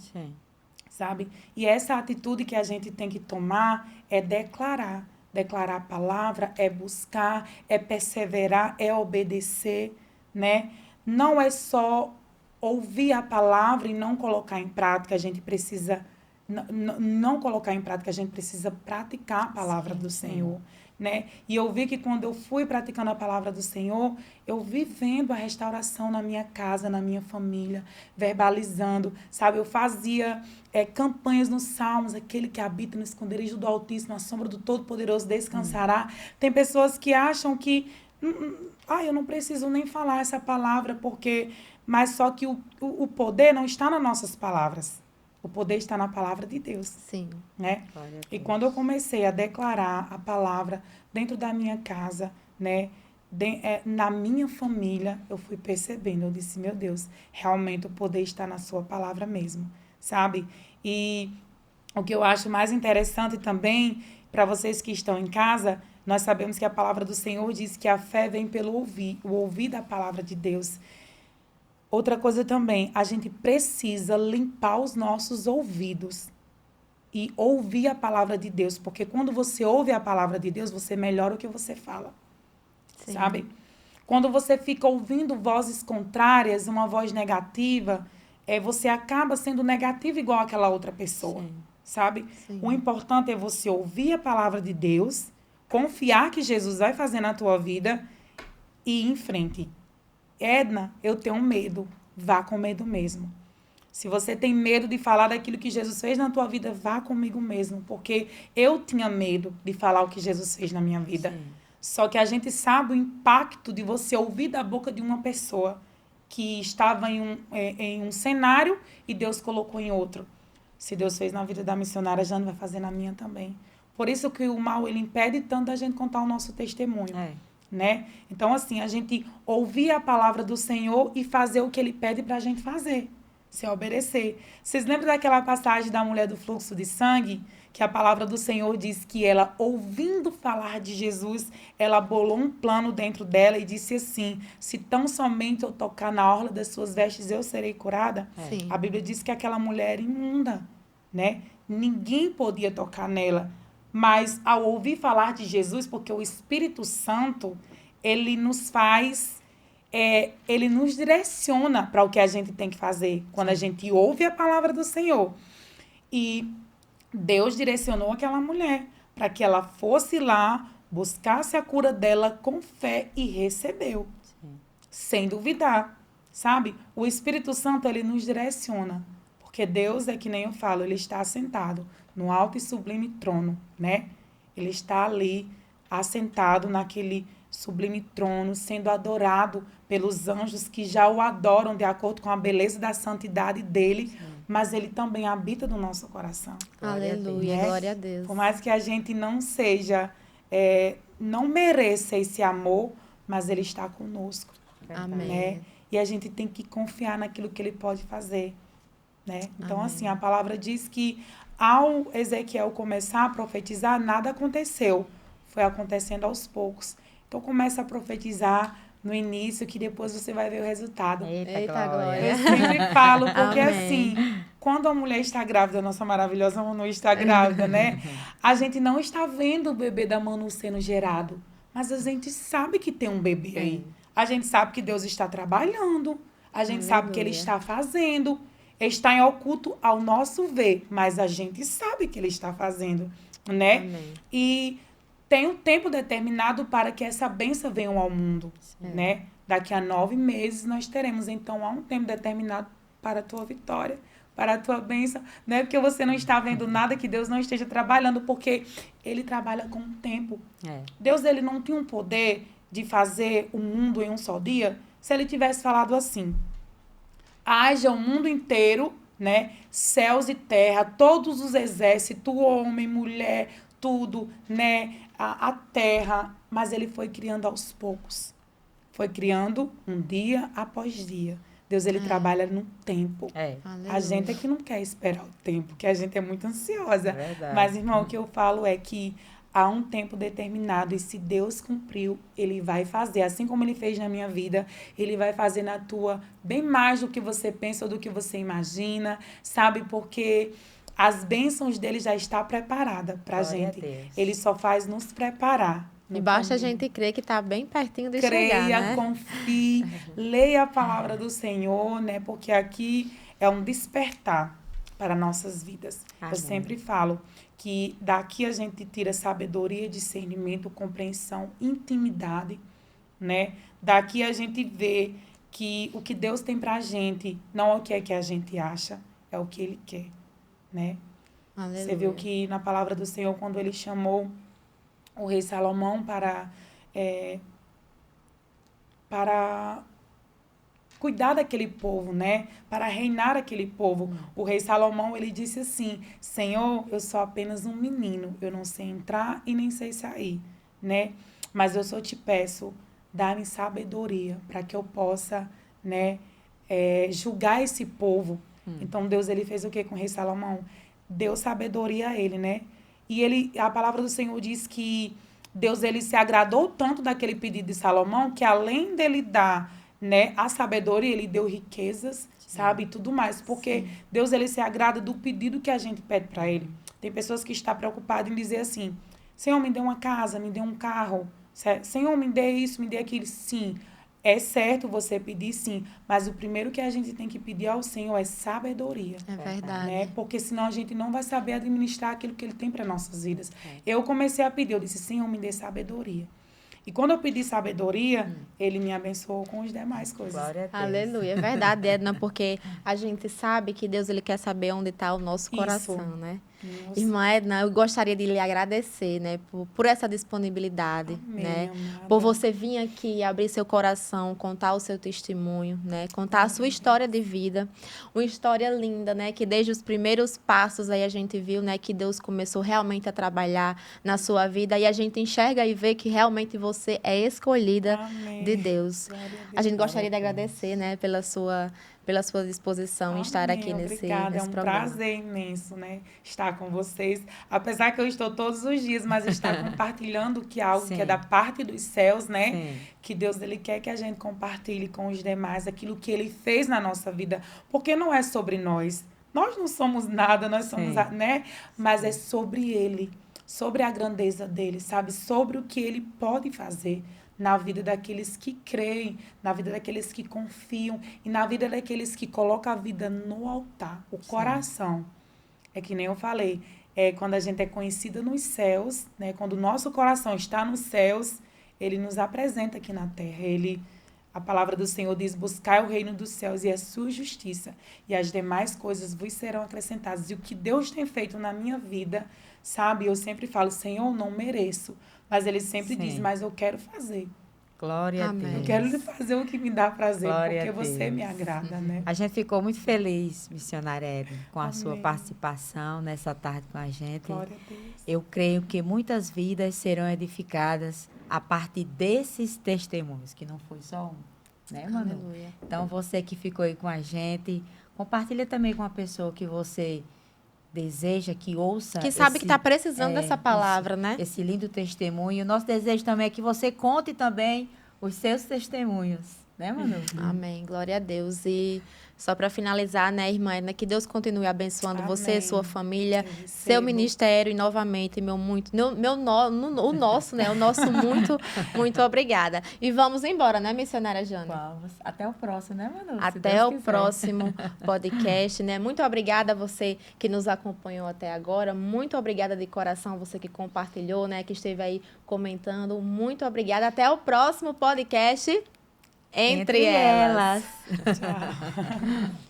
sabe? E essa atitude que a gente tem que tomar é declarar. Declarar a palavra, é buscar, é perseverar, é obedecer, né? Não é só ouvir a palavra e não colocar em prática, a gente precisa não colocar em prática, a gente precisa praticar a palavra do Senhor, né? E eu vi que quando eu fui praticando a palavra do Senhor, eu vi vendo a restauração na minha casa, na minha família, verbalizando, sabe? Eu fazia campanhas nos Salmos, aquele que habita no esconderijo do Altíssimo, a sombra do Todo-Poderoso descansará. Tem pessoas que acham que, eu não preciso nem falar essa palavra, mas só que o poder não está nas nossas palavras. O poder está na palavra de Deus. Sim. Né? E quando eu comecei a declarar a palavra dentro da minha casa, né, na minha família, eu fui percebendo. Eu disse, meu Deus, realmente o poder está na sua palavra mesmo, sabe? E o que eu acho mais interessante também, para vocês que estão em casa, nós sabemos que a palavra do Senhor diz que a fé vem pelo ouvir, o ouvir da palavra de Deus. Outra coisa também, a gente precisa limpar os nossos ouvidos e ouvir a palavra de Deus, porque quando você ouve a palavra de Deus, você melhora o que você fala, Sim. sabe? Quando você fica ouvindo vozes contrárias, uma voz negativa, você acaba sendo negativo igual aquela outra pessoa, Sim. sabe? Sim. O importante é você ouvir a palavra de Deus, confiar que Jesus vai fazer na tua vida e ir em frente. Edna, eu tenho medo. Vá com medo mesmo. Se você tem medo de falar daquilo que Jesus fez na tua vida, vá comigo mesmo. Porque eu tinha medo de falar o que Jesus fez na minha vida. Sim. Só que a gente sabe o impacto de você ouvir da boca de uma pessoa que estava em um cenário e Deus colocou em outro. Se Deus fez na vida da missionária, já não vai fazer na minha também. Por isso que o mal, ele impede tanto a gente contar o nosso testemunho. Né? Então, assim, a gente ouvir a palavra do Senhor e fazer o que Ele pede para a gente fazer. Se obedecer. Vocês lembram daquela passagem da mulher do fluxo de sangue? Que a palavra do Senhor diz que ela, ouvindo falar de Jesus, ela bolou um plano dentro dela e disse assim, se tão somente eu tocar na orla das suas vestes, eu serei curada? Sim. A Bíblia diz que aquela mulher era imunda, né? Ninguém podia tocar nela. Mas ao ouvir falar de Jesus, porque o Espírito Santo, ele nos faz, ele nos direciona para o que a gente tem que fazer. Quando a gente ouve a palavra do Senhor. E Deus direcionou aquela mulher para que ela fosse lá, buscasse a cura dela com fé e recebeu. Sim. Sem duvidar, sabe? O Espírito Santo, ele nos direciona. Porque Deus, é que nem eu falo, ele está assentado no alto e sublime trono, né? Ele está ali, assentado naquele sublime trono, sendo adorado pelos anjos que já o adoram de acordo com a beleza da santidade dele. Sim. Mas ele também habita no nosso coração. Aleluia, né? glória a Deus. Por mais que a gente não seja, não mereça esse amor, mas ele está conosco. Amém. Né? E a gente tem que confiar naquilo que ele pode fazer. Né? Então, Amém. assim, a palavra diz que ao Ezequiel começar a profetizar, nada aconteceu. Foi acontecendo aos poucos. Então, começa a profetizar no início, que depois você vai ver o resultado. Eita glória. Eu sempre falo, porque Amém. assim, quando a mulher está grávida, a nossa maravilhosa Manu está grávida, né? A gente não está vendo o bebê da Manu sendo gerado, mas a gente sabe que tem um bebê aí. A gente sabe que Deus está trabalhando, a gente sabe que Ele está fazendo, está em oculto ao nosso ver, mas a gente sabe que Ele está fazendo, né? Amém. E tem um tempo determinado para que essa bênção venha ao mundo, né? Daqui a 9 meses nós teremos, então, há um tempo determinado para a tua vitória, para a tua bênção, não é porque você não está vendo nada que Deus não esteja trabalhando, porque Ele trabalha com o tempo. Deus, Ele não tinha um poder de fazer o mundo em um só dia, se Ele tivesse falado assim, haja o mundo inteiro, né? Céus e terra, todos os exércitos, homem, mulher, tudo, né? A terra, mas ele foi criando aos poucos. Foi criando um dia após dia. Deus, ele trabalha no tempo. A gente é que não quer esperar o tempo, porque a gente é muito ansiosa. Mas, irmão, o que eu falo é que há um tempo determinado e se Deus cumpriu, ele vai fazer. Assim como ele fez na minha vida, ele vai fazer na tua bem mais do que você pensa ou do que você imagina, sabe? Porque as bênçãos dele já está preparada para a gente. Ele só faz nos preparar. E basta a gente crer que está bem pertinho de chegar, né? Creia, confie, leia a palavra do Senhor, né? Porque aqui é um despertar para nossas vidas. Amém. Eu sempre falo que daqui a gente tira sabedoria, discernimento, compreensão, intimidade, né? Daqui a gente vê que o que Deus tem para a gente não é o que é que a gente acha, é o que Ele quer, né? Aleluia. Você viu que na palavra do Senhor, quando Ele chamou o rei Salomão para cuidar daquele povo, né? Para reinar aquele povo. O rei Salomão, ele disse assim, Senhor, eu sou apenas um menino, eu não sei entrar e nem sei sair, né? Mas eu só te peço, dá-me sabedoria para que eu possa, né, julgar esse povo. Então, Deus, ele fez o que com o rei Salomão? Deu sabedoria a ele, né? E a palavra do Senhor diz que Deus, ele se agradou tanto daquele pedido de Salomão, que além dele dar, né, a sabedoria, ele deu riquezas, sabe, e tudo mais. Porque Deus, ele se agrada do pedido que a gente pede para ele. Tem pessoas que estão preocupadas em dizer assim, Senhor, me dê uma casa, me dê um carro, Senhor, me dê isso, me dê aquilo. Sim, é certo você pedir, sim. Mas o primeiro que a gente tem que pedir ao Senhor é sabedoria. É verdade. Né? Porque senão a gente não vai saber administrar aquilo que Ele tem para nossas vidas. Eu comecei a pedir, eu disse, Senhor, me dê sabedoria. E quando eu pedi sabedoria, Ele me abençoou com as demais coisas. Glória a Deus. Aleluia. É verdade, Edna, porque a gente sabe que Deus ele quer saber onde está o nosso coração, Isso. né? Nossa. Irmã Edna, eu gostaria de lhe agradecer, né, por essa disponibilidade, Amém, né? amada. Por você vir aqui, abrir seu coração, contar o seu testemunho, né? Contar a sua história de vida. Uma história linda, né? Que desde os primeiros passos aí a gente viu, né? Que Deus começou realmente a trabalhar na sua vida. E a gente enxerga e vê que realmente você é escolhida Amém. de Deus. Glória a Deus. A gente gostaria de agradecer, né? Pela sua disposição em estar aqui Amém, nesse obrigada. É um programa. prazer imenso, né? Estar com vocês. Apesar que eu estou todos os dias, mas estar compartilhando que é algo Sim. que é da parte dos céus, né? Sim. Que Deus ele quer que a gente compartilhe com os demais aquilo que Ele fez na nossa vida. Porque não é sobre nós. Nós não somos nada, nós somos, Sim. né? Mas é sobre Ele, sobre a grandeza dele, sabe? Sobre o que Ele pode fazer na vida daqueles que creem, na vida daqueles que confiam e na vida daqueles que colocam a vida no altar, o coração. É que nem eu falei, quando a gente é conhecida nos céus, né, quando o nosso coração está nos céus, Ele nos apresenta aqui na terra. A palavra do Senhor diz, buscai o reino dos céus e a sua justiça, e as demais coisas vos serão acrescentadas. E o que Deus tem feito na minha vida, sabe? Eu sempre falo, Senhor, não mereço. Mas Ele sempre Sim. diz, mas eu quero fazer. Glória Amém. a Eu Deus. quero lhe fazer o que me dá prazer, Glória porque a você Deus. me agrada, né? A gente ficou muito feliz, missionária Edna, com a sua Amém. participação nessa tarde com a gente. Glória a Deus. Eu creio que muitas vidas serão edificadas a partir desses testemunhos, que não foi só um, né, Manu? Aleluia. Então, você que ficou aí com a gente, compartilha também com a pessoa que você deseja que ouça. Que sabe que está precisando é, dessa palavra, né? Esse lindo testemunho. Nosso desejo também é que você conte também os seus testemunhos, né, Manu? Amém. Glória a Deus. E só para finalizar, né, irmã Edna, que Deus continue abençoando você, Amém. sua família, Eu seu recebo. ministério e novamente o nosso, né? O nosso muito obrigada. E vamos embora, né, missionária Jane? Vamos. Até o próximo, né, Manu? Se Até Deus o quiser. próximo podcast, né? Muito obrigada a você que nos acompanhou até agora. Muito obrigada de coração você que compartilhou, né? Que esteve aí comentando. Muito obrigada. Até o próximo podcast Entre Elas. Tchau.